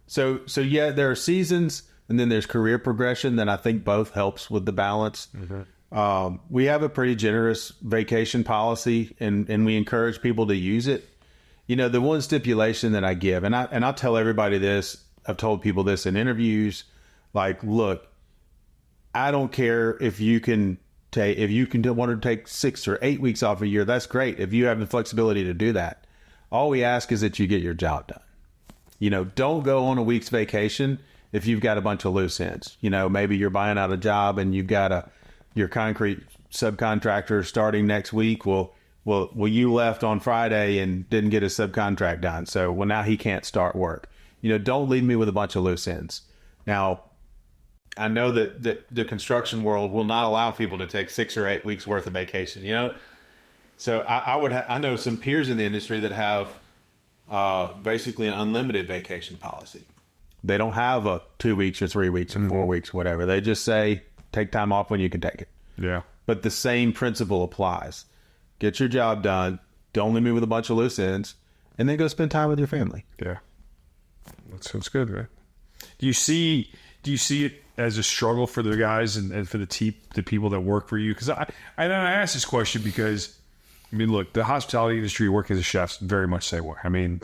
So yeah, there are seasons, and then there's career progression that I think both helps with the balance. Mm-hmm. We have a pretty generous vacation policy, and we encourage people to use it. The one stipulation that I give, and I'll tell everybody this, I've told people this in interviews, like, look, I don't care if you can want to take 6 or 8 weeks off a year. That's great. If you have the flexibility to do that, all we ask is that you get your job done. Don't go on a week's vacation if you've got a bunch of loose ends. Maybe you're buying out a job and you've got your concrete subcontractor starting next week. Well, you left on Friday and didn't get a subcontract done. So, now he can't start work. Don't leave me with a bunch of loose ends. Now, I know that the construction world will not allow people to take 6 or 8 weeks worth of vacation, So I know some peers in the industry that have basically an unlimited vacation policy. They don't have a 2 weeks or 3 weeks or 4 weeks, whatever. They just say, take time off when you can take it. Yeah. But the same principle applies. Get your job done. Don't leave me with a bunch of loose ends, and then go spend time with your family. Yeah. That sounds good, right? Do you see it as a struggle for the guys and for the people that work for you? Because I ask this question because, look, the hospitality industry, working as a chef, very much the same way.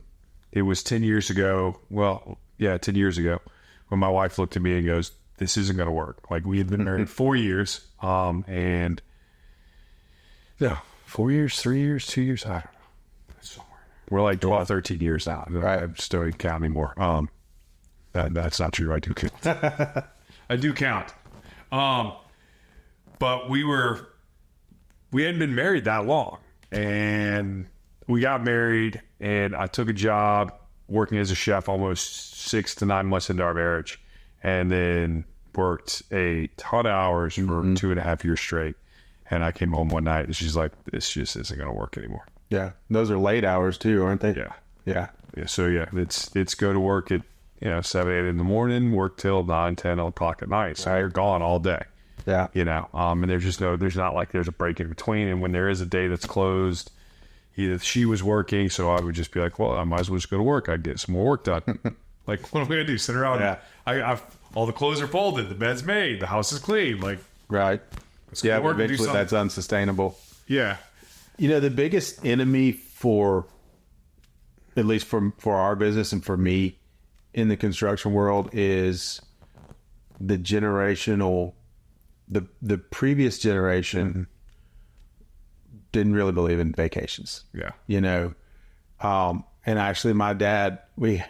It was 10 years ago. Well, yeah, 10 years ago when my wife looked at me and goes, this isn't going to work. Like, we had been married 4 years, and 4 years, 3 years, 2 years, I don't know. Somewhere. We're like 12, 13 years out. Right. I just don't count anymore. That's not true. I do count. I do count. but we hadn't been married that long, and we got married, and I took a job working as a chef almost 6 to 9 months into our marriage, and then worked a ton of hours for 2.5 years straight. And I came home one night, and she's like, "This just isn't going to work anymore." Yeah, those are late hours too, aren't they? Yeah. So it's go to work at 7, 8 in the morning, work till 9, 10 o'clock at night. So you're gone all day. Yeah. And there's not like there's a break in between. And when there is a day that's closed, either she was working, so I would just be like, well, I might as well just go to work. I'd get some more work done. Like, what am I going to do? Sit around? Yeah. I've all the clothes are folded, the bed's made, the house is clean. Like, right. Yeah, but eventually that's unsustainable. Yeah. The biggest enemy for, at least for our business and for me in the construction world, is the generational, the previous generation didn't really believe in vacations. Yeah. And actually my dad, we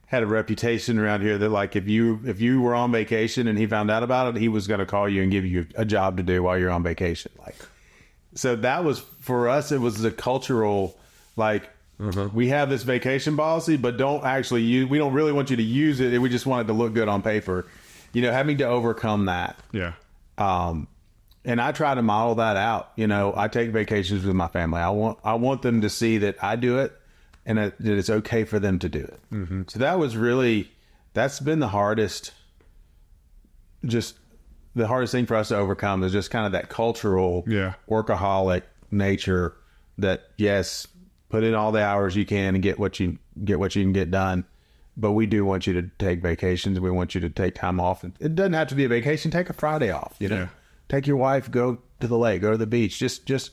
had a reputation around here that, like, if you were on vacation and he found out about it, he was going to call you and give you a job to do while you're on vacation. Like, so that was, for us, it was the cultural, like, we have this vacation policy, but we don't really want you to use it. We just want it to look good on paper, having to overcome that. Yeah. And I try to model that out. I take vacations with my family. I want them to see that I do it, and that it's okay for them to do it. Mm-hmm. So that's been the hardest thing for us to overcome, is just kind of that cultural workaholic nature that, yes, put in all the hours you can and get what you can get done. But we do want you to take vacations. We want you to take time off. It doesn't have to be a vacation. Take a Friday off, Yeah. Take your wife, go to the lake, go to the beach. Just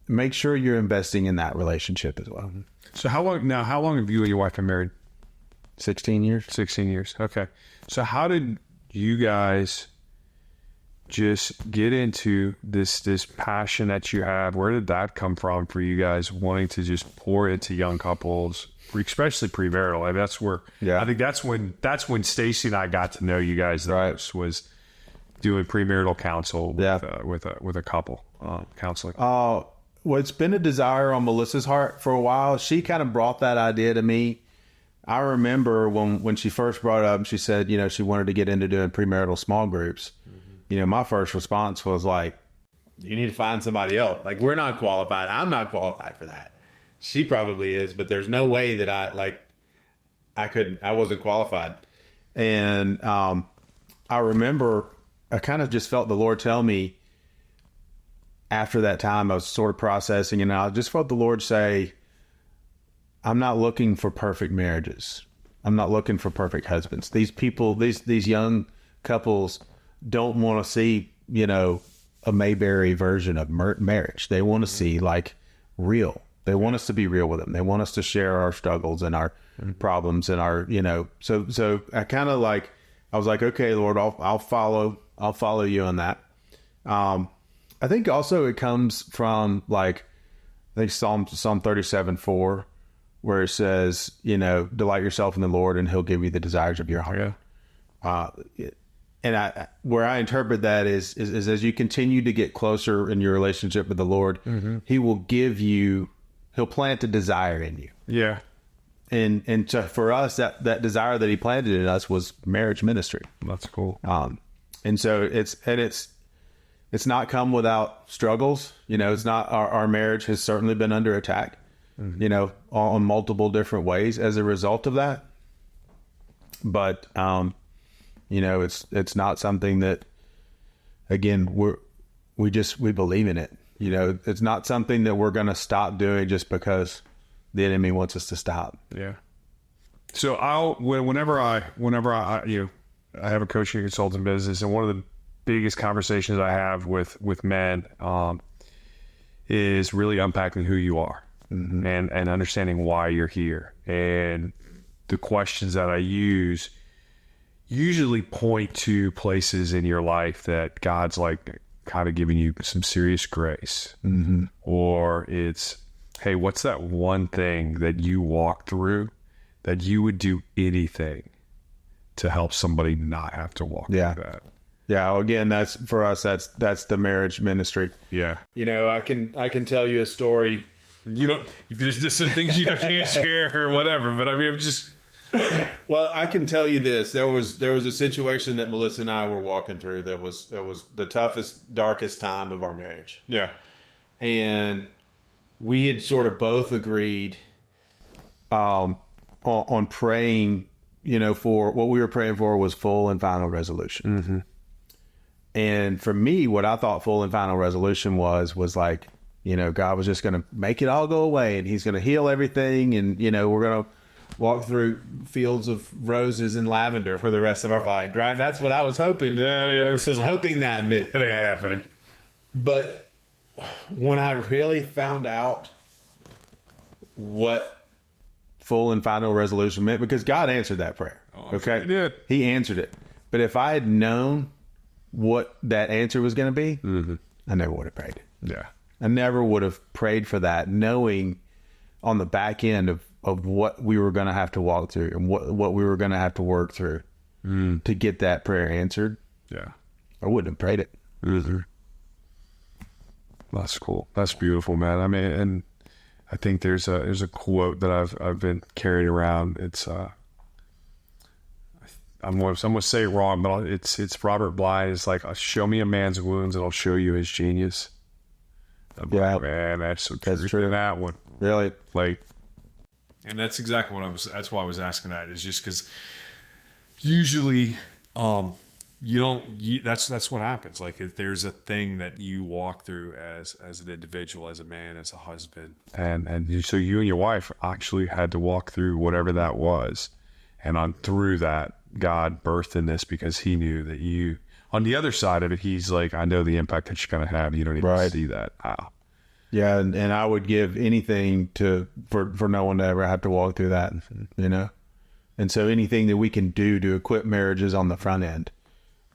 make sure you're investing in that relationship as well. So how long have you and your wife been married? 16 years. 16 years. Okay. So how did you guys just get into this passion that you have? Where did that come from for you guys, wanting to just pour into young couples, especially premarital? I mean, that's where, I think that's when Stacy and I got to know you guys the most, was doing premarital counsel with a couple, counseling. Well, it's been a desire on Melissa's heart for a while. She kind of brought that idea to me. I remember when she first brought it up, she said, she wanted to get into doing premarital small groups. My first response was like, you need to find somebody else. Like, we're not qualified. I'm not qualified for that. She probably is, but there's no way that I wasn't qualified. And I remember I kind of just felt the Lord tell me, after that time, I was sort of processing, and I just felt the Lord say, I'm not looking for perfect marriages. I'm not looking for perfect husbands. These people, these young couples don't want to see, a Mayberry version of marriage. They want to see, like, real. They want us to be real with them. They want us to share our struggles and our problems and our, so I kind of I was like, okay, Lord, I'll follow you on that. I think also it comes from, I think Psalm 37:4, where it says, delight yourself in the Lord and he'll give you the desires of your heart. Yeah. And where I interpret that is as you continue to get closer in your relationship with the Lord, he will he'll plant a desire in you. Yeah. And for us, that desire that he planted in us was marriage ministry. That's cool. And so it's not come without struggles. It's not, our marriage has certainly been under attack, on multiple different ways as a result of that. But, it's not something that, again, we believe in it. It's not something that we're going to stop doing just because the enemy wants us to stop. Yeah. So whenever I have a coaching and consulting business, and one of the biggest conversations I have with men is really unpacking who you are and understanding why you're here. And the questions that I use usually point to places in your life that God's kind of giving you some serious grace. Or it's, hey, what's that one thing that you walk through that you would do anything to help somebody not have to walk through that? Yeah. Again, that's for us. That's the marriage ministry. Yeah. You know, I can tell you a story. You don't. There's just some things you can't share or whatever. But I mean, I'm just. Well, I can tell you this. There was a situation that Melissa and I were walking through that was the toughest, darkest time of our marriage. Yeah. And we had sort of both agreed On praying, you know, for what we were praying for was full and final resolution. Mm-hmm. And for me, what I thought full and final resolution was like, you know, God was just going to make it all go away and he's going to heal everything. And, you know, we're going to walk through fields of roses and lavender for the rest of our life, right? That's what I was hoping. Yeah. I was hoping that it It ain't happening. But when I really found out what full and final resolution meant, because God answered that prayer. Okay. He did. He answered it. But if I had known what that answer was going to be, I never would have prayed it. Yeah. I never would have prayed for that, knowing on the back end of what we were going to have to walk through and what we were going to have to work through to get that prayer answered. Yeah. I wouldn't have prayed it. Mm-hmm. That's cool. That's beautiful, man. I mean, and I think there's a quote that I've been carrying around. It's I'm gonna say it wrong, but it's Robert Bly. It's like, show me a man's wounds and I'll show you his genius. Yeah, man, that's so that's true. That one, Really, like, and that's exactly what I was. That's why I was asking that. Is just because usually, you don't. That's what happens. Like, if there's a thing that you walk through as an individual, as a man, as a husband, so you and your wife actually had to walk through whatever that was, and through that, God birthed in this because He knew that you. On the other side of it, He's like, I know the impact that you're going to have. You don't even see that. Wow. yeah, and I would give anything for no one to ever have to walk through that, you know. And so anything that we can do to equip marriages on the front end,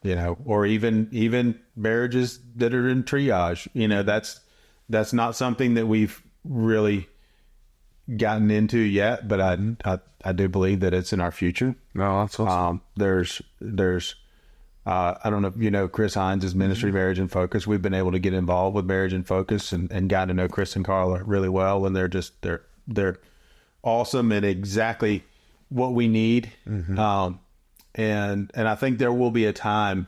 you know, or even marriages that are in triage, you know, that's not something that we've really gotten into yet, but I do believe that it's in our future. No, that's awesome. There's I don't know if you know Chris Hines' ministry, Marriage in Focus. We've been able to get involved with Marriage in Focus and got to know Chris and Carla really well, and they're awesome and exactly what we need. And I think there will be a time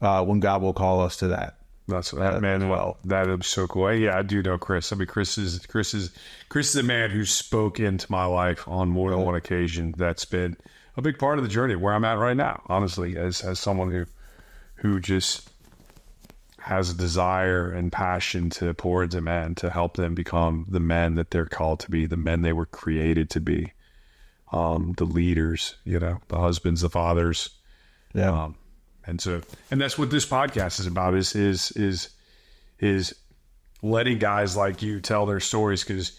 when God will call us to that. That's that man. Well, that is so cool. Yeah, I do know Chris. I mean, Chris is a man who spoke into my life on more than one occasion. That's been a big part of the journey where I'm at right now. Honestly, as someone who just has a desire and passion to pour into men, to help them become the men that they're called to be, the men they were created to be, the leaders, you know, the husbands, the fathers. Yeah. And that's what this podcast is about, is letting guys like you tell their stories. Because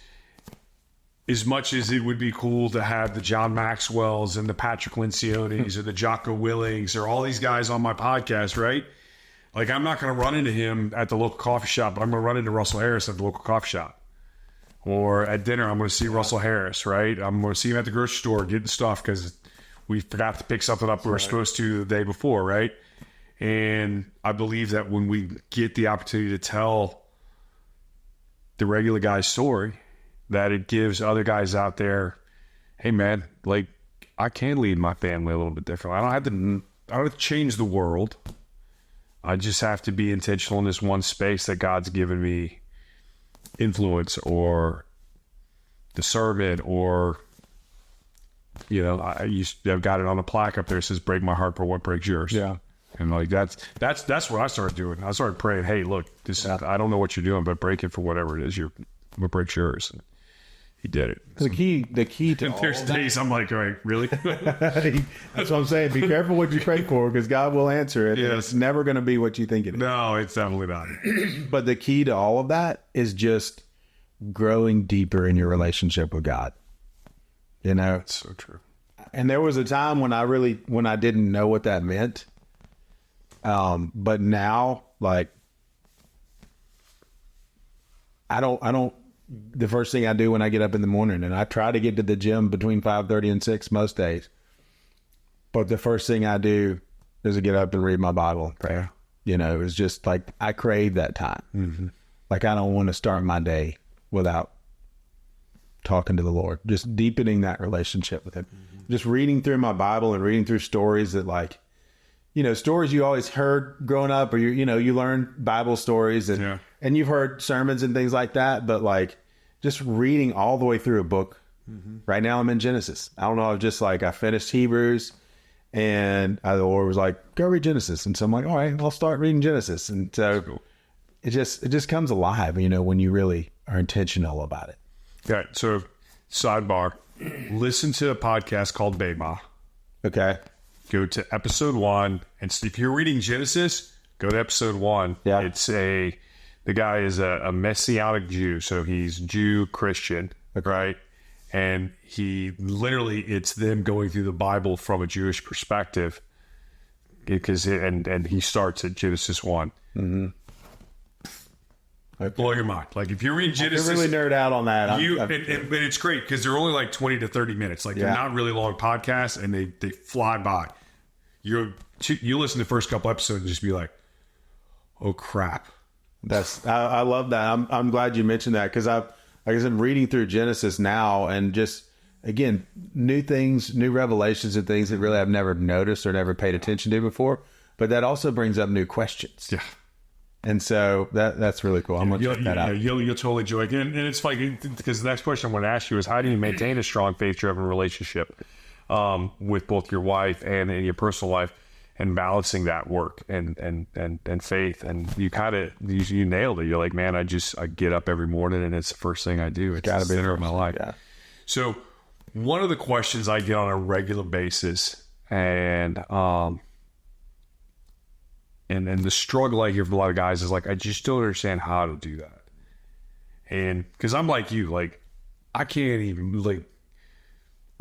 as much as it would be cool to have the John Maxwells and the Patrick Lencioni's or the Jocko Willings or all these guys on my podcast, right? Like, I'm not going to run into him at the local coffee shop, but I'm going to run into Russell Harris at the local coffee shop. Or at dinner, I'm going to see Russell Harris, right? I'm going to see him at the grocery store getting stuff because we forgot to pick something up we were supposed to the day before, right? And I believe that when we get the opportunity to tell the regular guy's story, that it gives other guys out there, hey man, like, I can lead my family a little bit differently. I don't have to change the world. I just have to be intentional in this one space that God's given me influence or discernment, or, you know, I've got it on a plaque up there that says, break my heart for what breaks yours. Yeah. And like, that's what I started doing. I started praying, hey, look, I don't know what you're doing, but break it for whatever it is, what breaks yours. And he did it. The key to and there's days I'm like, all right, really? That's what I'm saying. Be careful what you pray for, because God will answer it. Yes. It's never going to be what you think it is. No, it's definitely not. But the key to all of that is just growing deeper in your relationship with God. You know? It's so true. And there was a time when I didn't know what that meant. But now, like, I don't, the first thing I do when I get up in the morning, and I try to get to the gym between 5:30 and 6 most days. But the first thing I do is to get up and read my Bible and pray. You know, it was just like, I crave that time. Mm-hmm. Like, I don't want to start my day without talking to the Lord, just deepening that relationship with him. Mm-hmm. Just reading through my Bible and reading through stories that, like, you know, stories you always heard growing up, or you learn Bible stories and you've heard sermons and things like that. But like, just reading all the way through a book. Mm-hmm. Right now I'm in Genesis. I don't know. I finished Hebrews, and the Lord was like, go read Genesis. And so I'm like, all right, I'll start reading Genesis. And so cool. it just comes alive, you know, when you really are intentional about it. Okay. So sidebar, listen to a podcast called Bema. Okay. Go to episode 1, and if you're reading Genesis, go to episode 1. Yeah. The guy is a Messianic Jew, so he's Jew Christian, right? And it's them going through the Bible from a Jewish perspective, and he starts at Genesis 1. Mm-hmm. Okay. Blow your mind. Like, if you're reading Genesis, I can really nerd out on that. But it's great because they're only like 20 to 30 minutes. Like, they're not really long podcasts, and they fly by. You listen to the first couple episodes and just be like, oh crap. I love that. I'm glad you mentioned that, because I'm reading through Genesis now, and just, again, new things, new revelations and things that really I've never noticed or never paid attention to before. But that also brings up new questions. Yeah. And so that's really cool. I'm going to check that out. You'll totally enjoy it. And it's funny, because the next question I'm going to ask you is, how do you maintain a strong faith-driven relationship with both your wife and in your personal life, and balancing that work and faith? And you nailed it. You're like, man, I get up every morning and it's the first thing I do. It's the center of my life. Yeah. So one of the questions I get on a regular basis, and the struggle I hear from a lot of guys is like, I just don't understand how to do that. And because I'm like you, like, I can't even, like,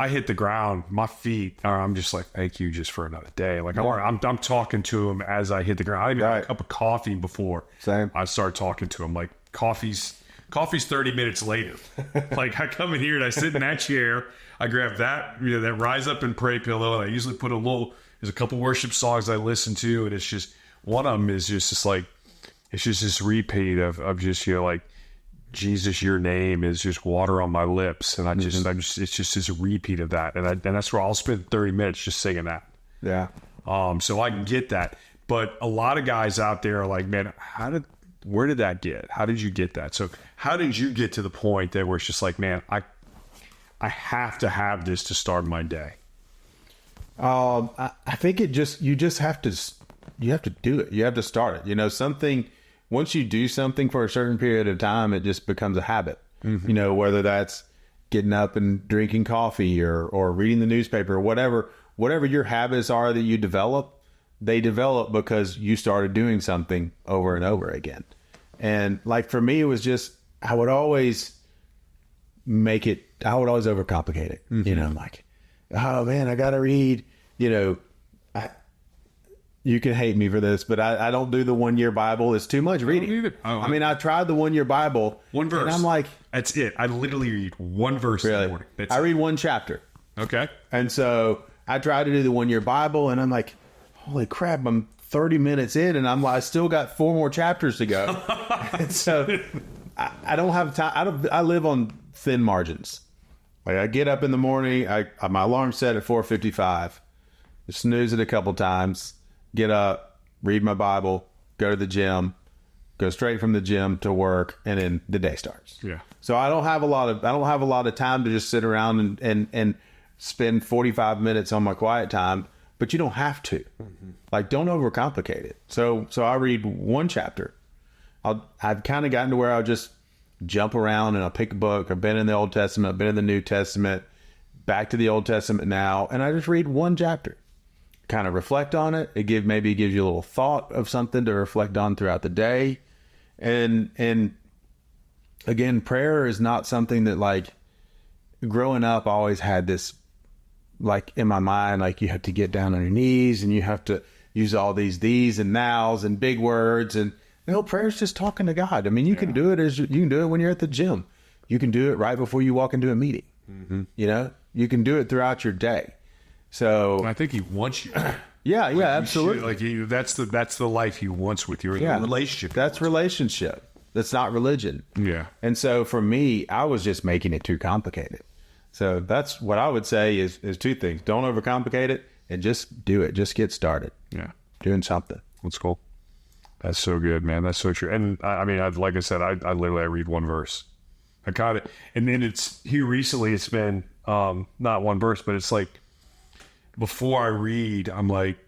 I hit the ground, my feet, or I'm just like, thank you just for another day. Like, I'm talking to him as I hit the ground. I even had a cup of coffee before I start talking to him. Like, coffee's 30 minutes later. Like, I come in here and I sit in that chair, I grab that, that Rise Up and Pray pillow, and I usually put there's a couple worship songs I listen to, and it's just, one of them is just like, it's just this repeat of just, like, Jesus, your name is just water on my lips. And it's just this repeat of that. And that's where I'll spend 30 minutes just singing that. Yeah. So I can get that. But a lot of guys out there are like, man, where did that get? How did you get that? So how did you get to the point that where it's just like, man, I have to have this to start my day? I think you have to do it. You have to start it. Once you do something for a certain period of time, it just becomes a habit. Mm-hmm. Whether that's getting up and drinking coffee or reading the newspaper or whatever your habits are that you develop, they develop because you started doing something over and over again. And like, for me, it was just, I would always overcomplicate it. Mm-hmm. I'm like, oh man, I got to read, you can hate me for this, but I don't do the 1 year Bible. It's too much reading. I tried the 1 year Bible. One verse. And I'm like, that's it. I literally read one verse in the morning. I read one chapter. Okay. And so I tried to do the 1 year Bible, and I'm like, holy crap, I'm 30 minutes in, and I still got 4 more chapters to go. And so I don't have time. I live on thin margins. Like, I get up in the morning, my alarm's set at 4:55. I snooze it a couple times. Get up, read my Bible, go to the gym, go straight from the gym to work, and then the day starts. Yeah. So I don't have a lot of time to just sit around and spend 45 minutes on my quiet time, but you don't have to. Mm-hmm. Like, don't overcomplicate it. So I read one chapter. I've kind of gotten to where I'll just jump around and I'll pick a book. I've been in the Old Testament, I've been in the New Testament, back to the Old Testament now, and I just read one chapter. Kind of reflect on it. Maybe it gives you a little thought of something to reflect on throughout the day. And again, prayer is not something that, like, growing up, I always had this, like, in my mind, like, you have to get down on your knees and you have to use all these and nows and big words. And prayer is just talking to God. I mean, you can do it when you're at the gym. You can do it right before you walk into a meeting. Mm-hmm. You can do it throughout your day. So I think he wants you. Yeah, You absolutely. should, that's the life he wants with you. Yeah. The relationship. That's relationship. That's not religion. Yeah. And so for me, I was just making it too complicated. So that's what I would say is two things. Don't overcomplicate it and just do it. Just get started. Yeah. Doing something. That's cool. That's so good, man. That's so true. And I mean, like I said, I literally read one verse. I got it. And then it's here recently, it's been not one verse, but it's like before I read, I'm like,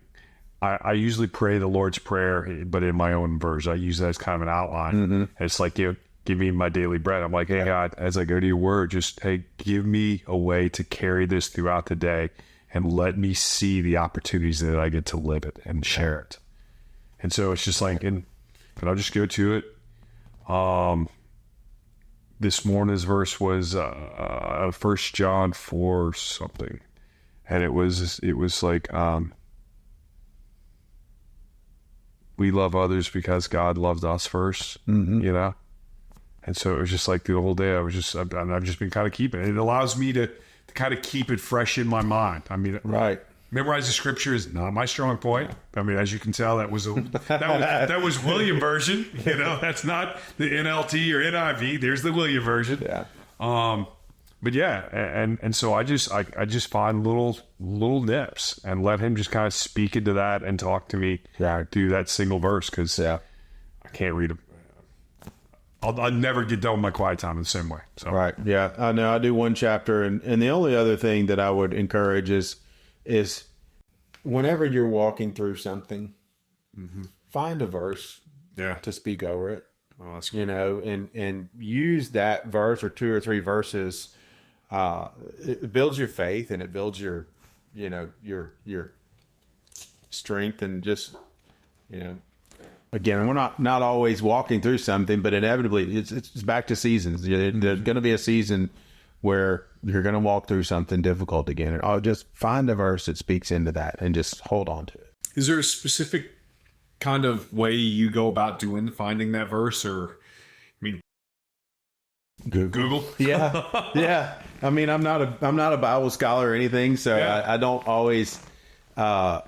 I usually pray the Lord's Prayer, but in my own version. I use that as kind of an outline. And it's like, give me my daily bread. I'm like, hey, God, as I go to your word, just, hey, give me a way to carry this throughout the day and let me see the opportunities that I get to live it and share it. And so it's just like, and I'll just go to it. This morning's verse was 1 John 4 something. And it was like, we love others because God loved us first, you know? And so it was just like the whole day, I've just been kind of keeping it. It allows me to kind of keep it fresh in my mind. I mean, Right. memorizing scripture is not my strong point. I mean, as you can tell, that was William version. You know, that's not the NLT or NIV. There's the William version. Yeah. But yeah, and so I just find little nips and let him just kind of speak into that and talk to me through that single verse, because I can't read them. I'll never get done with my quiet time in the same way. So Right. Yeah. I know. I do one chapter, and the only other thing that I would encourage is whenever you're walking through something, find a verse to speak over it. Oh, that's You know, and use that verse or 2 or 3 verses. It builds your faith, and it builds your strength, and just, again, we're not always walking through something, but inevitably it's back to seasons. There's going to be a season where you're going to walk through something difficult again. And I'll just find a verse that speaks into that and just hold on to it. Is there a specific kind of way you go about finding that verse, or I mean, Google? Yeah, yeah. I mean, I'm not a Bible scholar or anything, so I don't always. I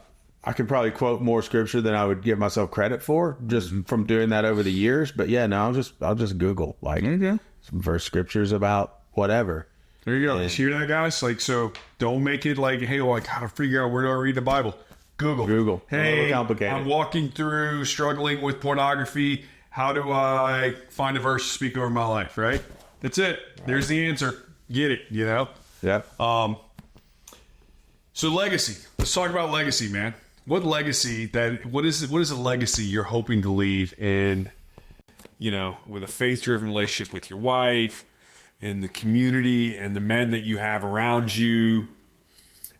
could probably quote more scripture than I would give myself credit for, just from doing that over the years. But yeah, no, I'll just Google some verse scriptures about whatever. There you go. You hear that, guys? Like, so don't make it like, hey, well, I gotta figure out where do I read the Bible. Google. Hey, complicated. I'm walking through, struggling with pornography. How do I find a verse to speak over my life? Right? That's it. There's the answer. Get it? You know? Yeah. So legacy. Let's talk about legacy, man. What legacy what is a legacy you're hoping to leave in, with a faith-driven relationship with your wife, in the community and the men that you have around you,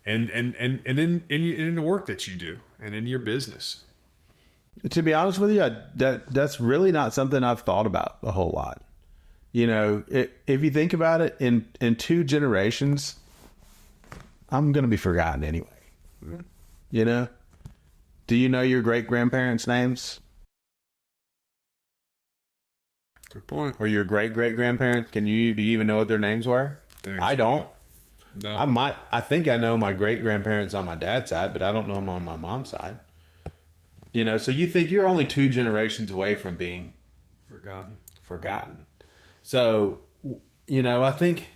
and in the work that you do and in your business? To be honest with you, that's really not something I've thought about a whole lot. If you think about it, in 2 generations, I'm going to be forgotten anyway. Do you know your great-grandparents' names? Good point. Or your great-great-grandparents? Do you even know what their names were? I don't. No. I think I know my great-grandparents on my dad's side, but I don't know them on my mom's side. So you think you're only 2 generations away from being forgotten. So, I think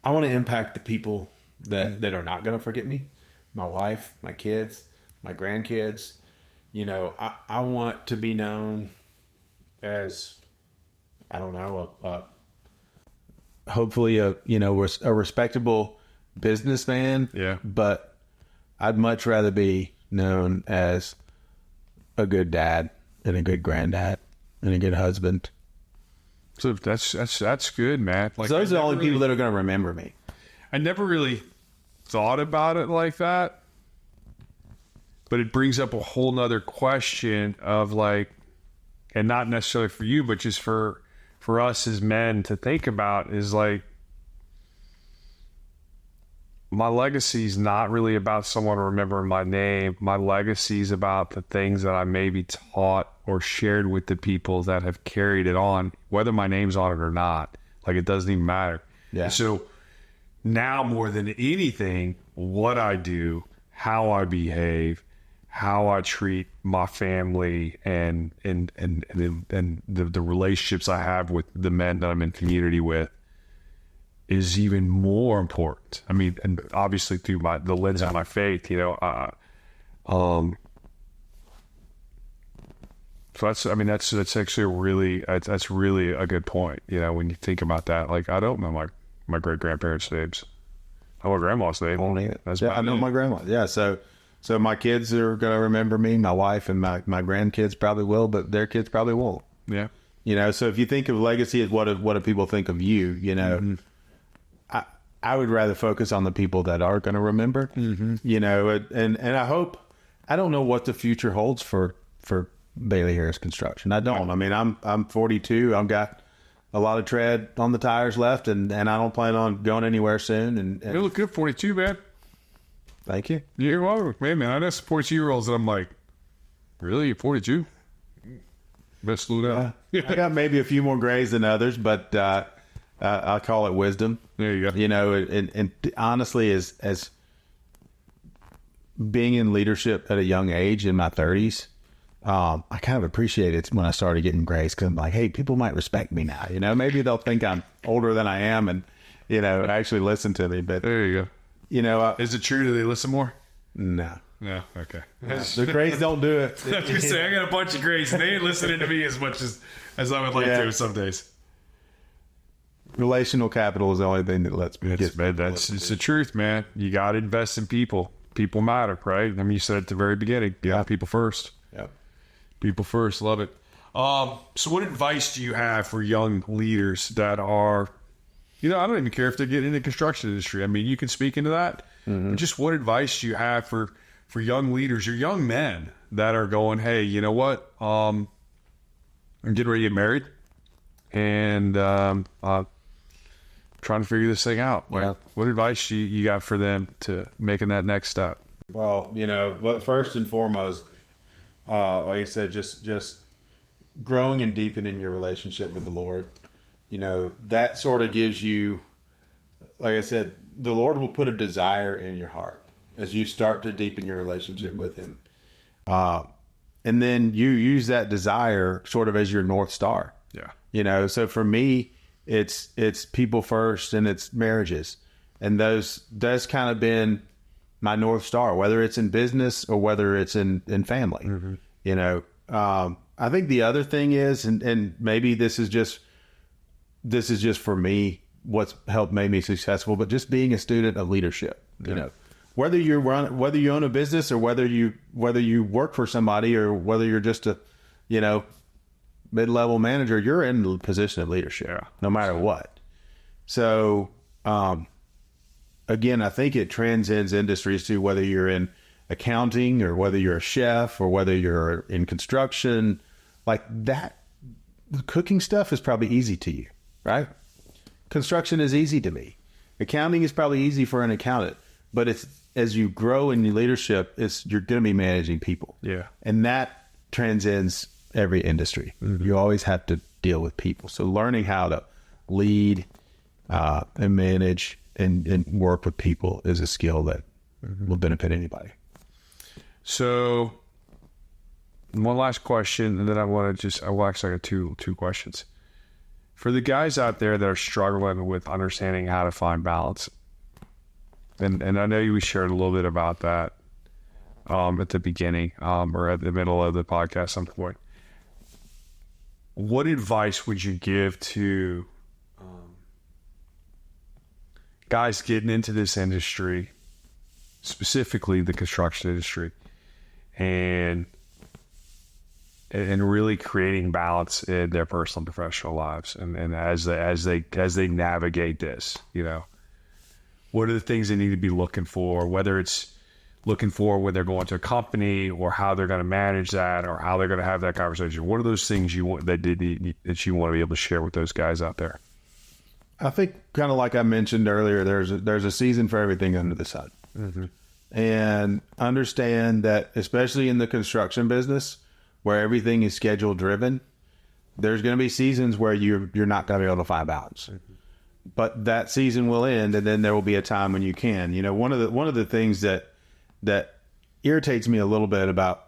I want to impact the people that are not going to forget me. My wife, my kids, my grandkids. I want to be known as, I don't know, hopefully a respectable businessman. Yeah. But I'd much rather be known as a good dad and a good granddad and a good husband. So that's good, man. Like, So those are the only people that are going to remember me. I never really thought about it like that, but it brings up a whole nother question of like, and not necessarily for you, but just for us as men to think about, is like, my legacy is not really about someone remembering my name. My legacy is about the things that I maybe taught or shared with the people that have carried it on, whether my name's on it or not. Like, it doesn't even matter. Yeah. So now more than anything, what I do, how I behave, how I treat my family and the relationships I have with the men that I'm in community with is even more important. I mean, and obviously through the lens of my faith, so that's actually that's really a good point. When you think about that, like, I don't know my great grandparents' names. I know my grandma's name. I know my grandma. Yeah. So my kids are going to remember me. My wife and my grandkids probably will, but their kids probably won't. Yeah. So if you think of legacy as what do people think of you, mm-hmm. I would rather focus on the people that are going to remember, mm-hmm. And I hope, I don't know what the future holds for Bailey Harris Construction. I don't. I mean, I'm 42. I've got a lot of tread on the tires left, and I don't plan on going anywhere soon. And you look good, 42, man. Thank you. You're welcome. Man, I know some 42-year-olds that I'm like, really? You're 42? Best slow down. I got maybe a few more grays than others, but I call it wisdom. There you go. And honestly, as being in leadership at a young age in my 30s, I kind of appreciate it when I started getting grays, because I'm like, hey, people might respect me now. Maybe they'll think I'm older than I am and, actually listen to me. But there you go. Is it true? Do they listen more? No. No. Okay. The grays don't do it. I was gonna say, I got a bunch of grays, and they ain't listening to me as much as I would like to some days. Relational capital is the only thing that lets me it's the truth, man. You got to invest in people. People matter, right? I mean, you said at the very beginning, people first. Yep. People first. Love it. So what advice do you have for young leaders that are, I don't even care if they get in the construction industry. I mean, you can speak into that. Mm-hmm. But just what advice do you have for young leaders or young men that are going, hey, you know what? I'm getting ready to get married, and trying to figure this thing out. Yeah. What advice do you got for them to making that next step? Well, first and foremost, like I said, just growing and deepening your relationship with the Lord. That sort of gives you, like I said, the Lord will put a desire in your heart as you start to deepen your relationship with Him. And then you use that desire sort of as your North Star. Yeah. So for me, it's people first, and it's marriages. And that's kind of been my North Star, whether it's in business or whether it's in family. Mm-hmm. I think the other thing is, and maybe this is just for me, what's helped make me successful, but just being a student of leadership. Whether you own a business, or whether you work for somebody, or whether you're just a mid-level manager, you're in the position of leadership, no matter what. So again, I think it transcends industries to whether you're in accounting, or whether you're a chef, or whether you're in construction. Like that, the cooking stuff is probably easy to you, right? Construction is easy to me. Accounting is probably easy for an accountant, but it's, as you grow in your leadership, you're going to be managing people. Yeah. And that transcends every industry. Mm-hmm. You always have to deal with people. So learning how to lead and manage and work with people is a skill that will benefit anybody. So one last question, and then I actually got two questions. For the guys out there that are struggling with understanding how to find balance, and I know we shared a little bit about that at the beginning or at the middle of the podcast at some point. What advice would you give to guys getting into this industry, specifically the construction industry, and really creating balance in their personal and professional lives, and as they navigate this, what are the things they need to be looking for, whether it's looking for when they're going to a company, or how they're going to manage that, or how they're going to have that conversation? What are those things you want that you want to be able to share with those guys out there? I think, kind of like I mentioned earlier, there's a season for everything under the sun. Mm-hmm. And understand that, especially in the construction business, where everything is schedule driven, there's going to be seasons where you're not going to be able to find balance. Mm-hmm. But that season will end, and then there will be a time when you can. One of the things that irritates me a little bit about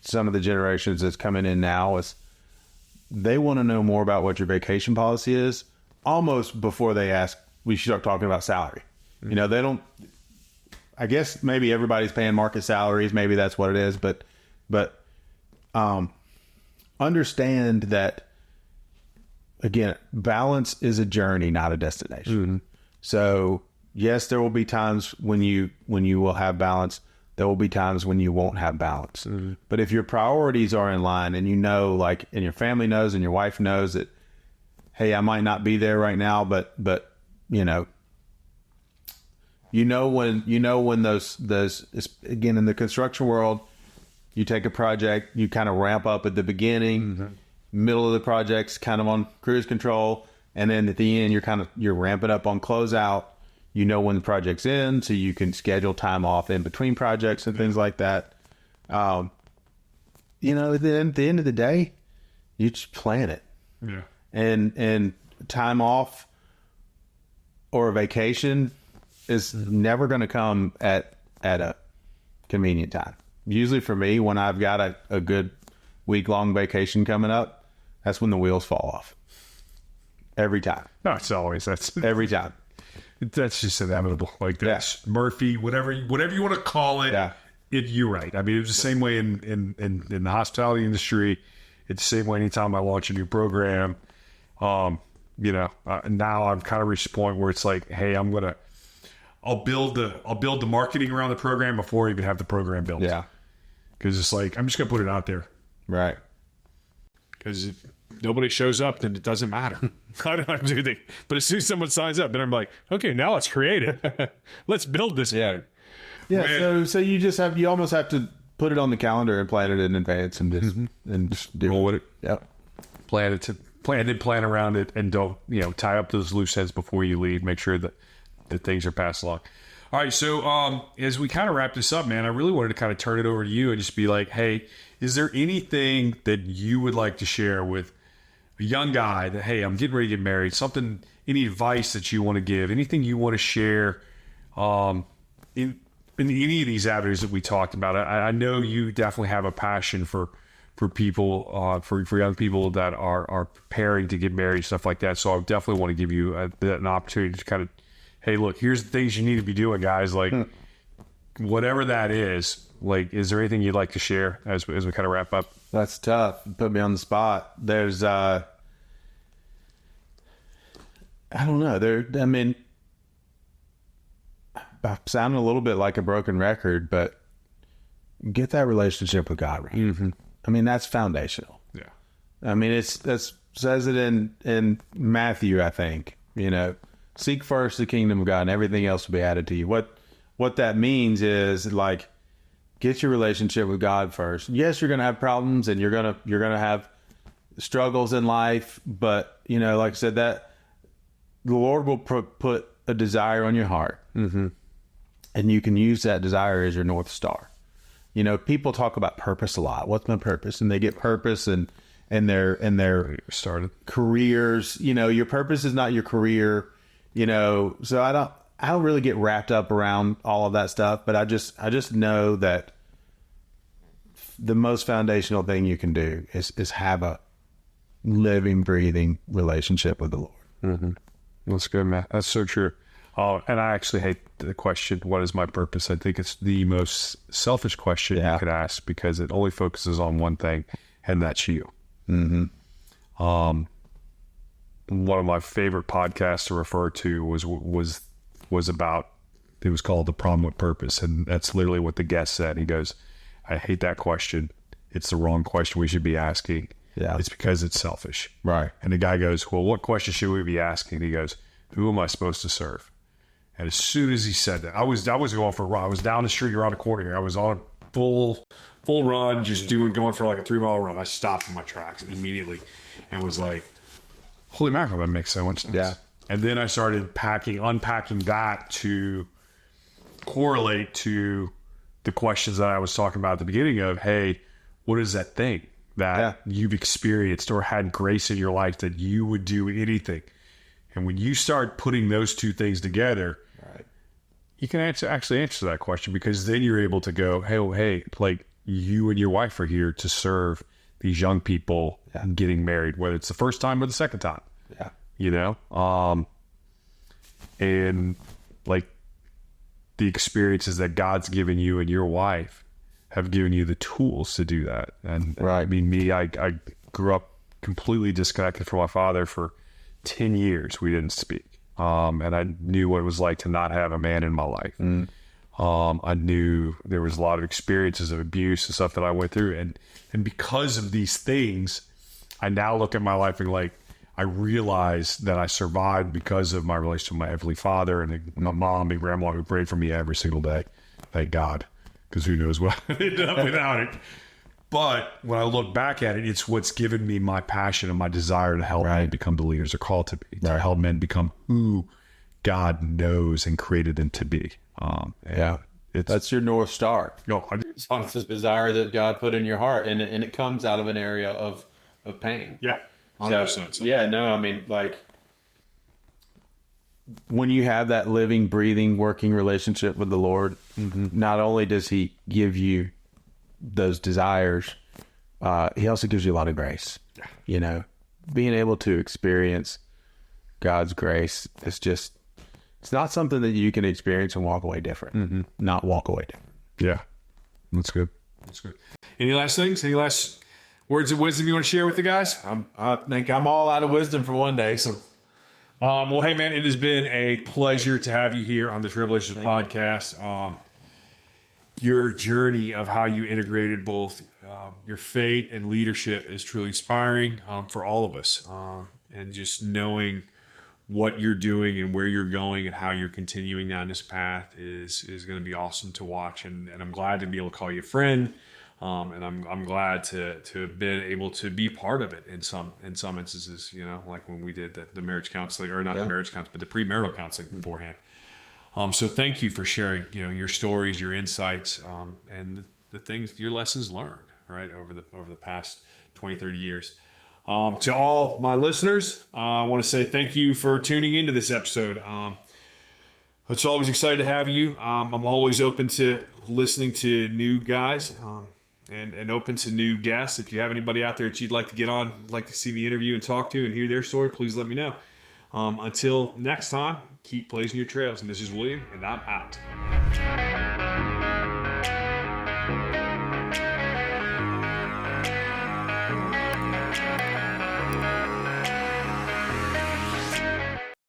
some of the generations that's coming in now is they want to know more about what your vacation policy is almost before we start talking about salary. You know, they don't, I guess maybe everybody's paying market salaries. Maybe that's what it is. But understand that, again, balance is a journey, not a destination. So yes, there will be times when you will have balance. There will be times when you won't have balance. But if your priorities are in line and you know, like, and your family knows and your wife knows that, hey, I might not be there right now, but when those again, in the construction world, you take a project, you kind of ramp up at the beginning, middle of the project's kind of on cruise control, and then at the end you're ramping up on closeout. You know when the project's in, so you can schedule time off in between projects and things like that. At the end of the day, you just plan it. Yeah. And time off or a vacation is never going to come at a convenient time. Usually for me, when I've got a good week-long vacation coming up, that's when the wheels fall off. Every time. No, it's always every time. That's just inevitable. Like that's Murphy, whatever you want to call it. Yeah. You're right. I mean, it was the same way in the hospitality industry. It's the same way anytime I launch a new program. Now I've kind of reached the point where it's like, hey, I'll build the marketing around the program before I even have the program built. Yeah. Because it's like, I'm just going to put it out there. Right. Because if nobody shows up, then it doesn't matter. I don't have to do anything. But as soon as someone signs up, then I'm like, okay, now let's create it. Let's build this. Yeah. Yeah. So you almost have to put it on the calendar and plan it in advance and just roll with it. Yeah. Plan around it, and don't, tie up those loose ends before you leave. Make sure that things are passed along. All right. So as we kind of wrap this up, man, I really wanted to kind of turn it over to you and just be like, hey, is there anything that you would like to share with a young guy that, hey, I'm getting ready to get married, any advice that you want to give, anything you want to share in any of these avenues that we talked about? I know you definitely have a passion for people, for young people that are preparing to get married, stuff like that. So I definitely want to give you an opportunity to kind of, hey, look, here's the things you need to be doing, guys. Like, whatever that is, like, is there anything you'd like to share as we kind of wrap up? That's tough. Put me on the spot. There's, I don't know. I'm sounding a little bit like a broken record, but get that relationship with God right. Mm-hmm. I mean, that's foundational. Yeah. I mean, says it in Matthew, I think, seek first the kingdom of God and everything else will be added to you. What that means is, like, get your relationship with God first. Yes, you're going to have problems and you're going to have struggles in life, but like I said, that the Lord will put a desire on your heart, and you can use that desire as your North Star. People talk about purpose a lot. What's my purpose? And they get purpose and their started careers. Your purpose is not your career. So I don't really get wrapped up around all of that stuff, but I just know that the most foundational thing you can do is have a living, breathing relationship with the Lord. Mm-hmm. That's good, man. That's so true. And I actually hate the question, what is my purpose? I think it's the most selfish question you could ask, because it only focuses on one thing, and that's you. Mm-hmm. One of my favorite podcasts to refer to was about, it was called The Problem with Purpose. And that's literally what the guest said. He goes, I hate that question. It's the wrong question we should be asking. Yeah. It's because it's selfish. Right. And the guy goes, well, what question should we be asking? He goes, who am I supposed to serve? And as soon as he said that, I was going for a run. I was down the street around the corner here. I was on a full run, just going for like a 3-mile run. I stopped in my tracks immediately and was like, holy mackerel, that makes so much sense. Yeah. And then I started unpacking that to correlate to the questions that I was talking about at the beginning of, hey, what is that thing that you've experienced or had grace in your life that you would do anything? And when you start putting those two things together, you can actually answer that question, because then you're able to go, hey, like you and your wife are here to serve these young people getting married, whether it's the first time or the second time. Yeah. You know? And like the experiences that God's given you and your wife have given you the tools to do that. And Right. I mean, I grew up completely disconnected from my father for 10 years. We didn't speak. And I knew what it was like to not have a man in my life. I knew there was a lot of experiences of abuse and stuff that I went through. And because of these things, I now look at my life and like, I realize that I survived because of my relationship with my Heavenly Father and my mom and grandma who prayed for me every single day. Thank God. Because who knows what I ended up without it. But when I look back at it, it's what's given me my passion and my desire to help men become the leaders they're called to be. To help men become who God knows and created them to be. That's your North Star. It's honest desire that God put in your heart, and it comes out of an area of pain. Yeah. 100%. Yeah, no, I mean, like, When you have that living, breathing, working relationship with the Lord, not only does he give you those desires, he also gives you a lot of grace. Yeah. You know, being able to experience God's grace is just, it's not something that you can experience and walk away different. Not walk away different. Yeah. That's good. That's good. Any last things? Any last words of wisdom you want to share with the guys? I think I'm all out of wisdom for one day, so... Well, hey, man, it has been a pleasure to have you here on the Trailblazers Podcast. Your journey of how you integrated both your faith and leadership is truly inspiring for all of us. And just knowing what you're doing and where you're going and how you're continuing down this path is going to be awesome to watch. And I'm glad to be able to call you a friend. And I'm glad to have been able to be part of it in some instances, you know, like when we did the marriage counseling, or not the marriage counseling, but the premarital counseling beforehand. So thank you for sharing, you know, your stories, your insights, and the things, your lessons learned, right, over the past 20, 30 years. To all my listeners, I want to say thank you for tuning into this episode. It's always excited to have you. I'm always open to listening to new guys. And open to new guests. If you have anybody out there that you'd like to get on, like to see me interview and talk to and hear their story, please let me know. Until next time, keep blazing your trails. And this is William, and I'm out.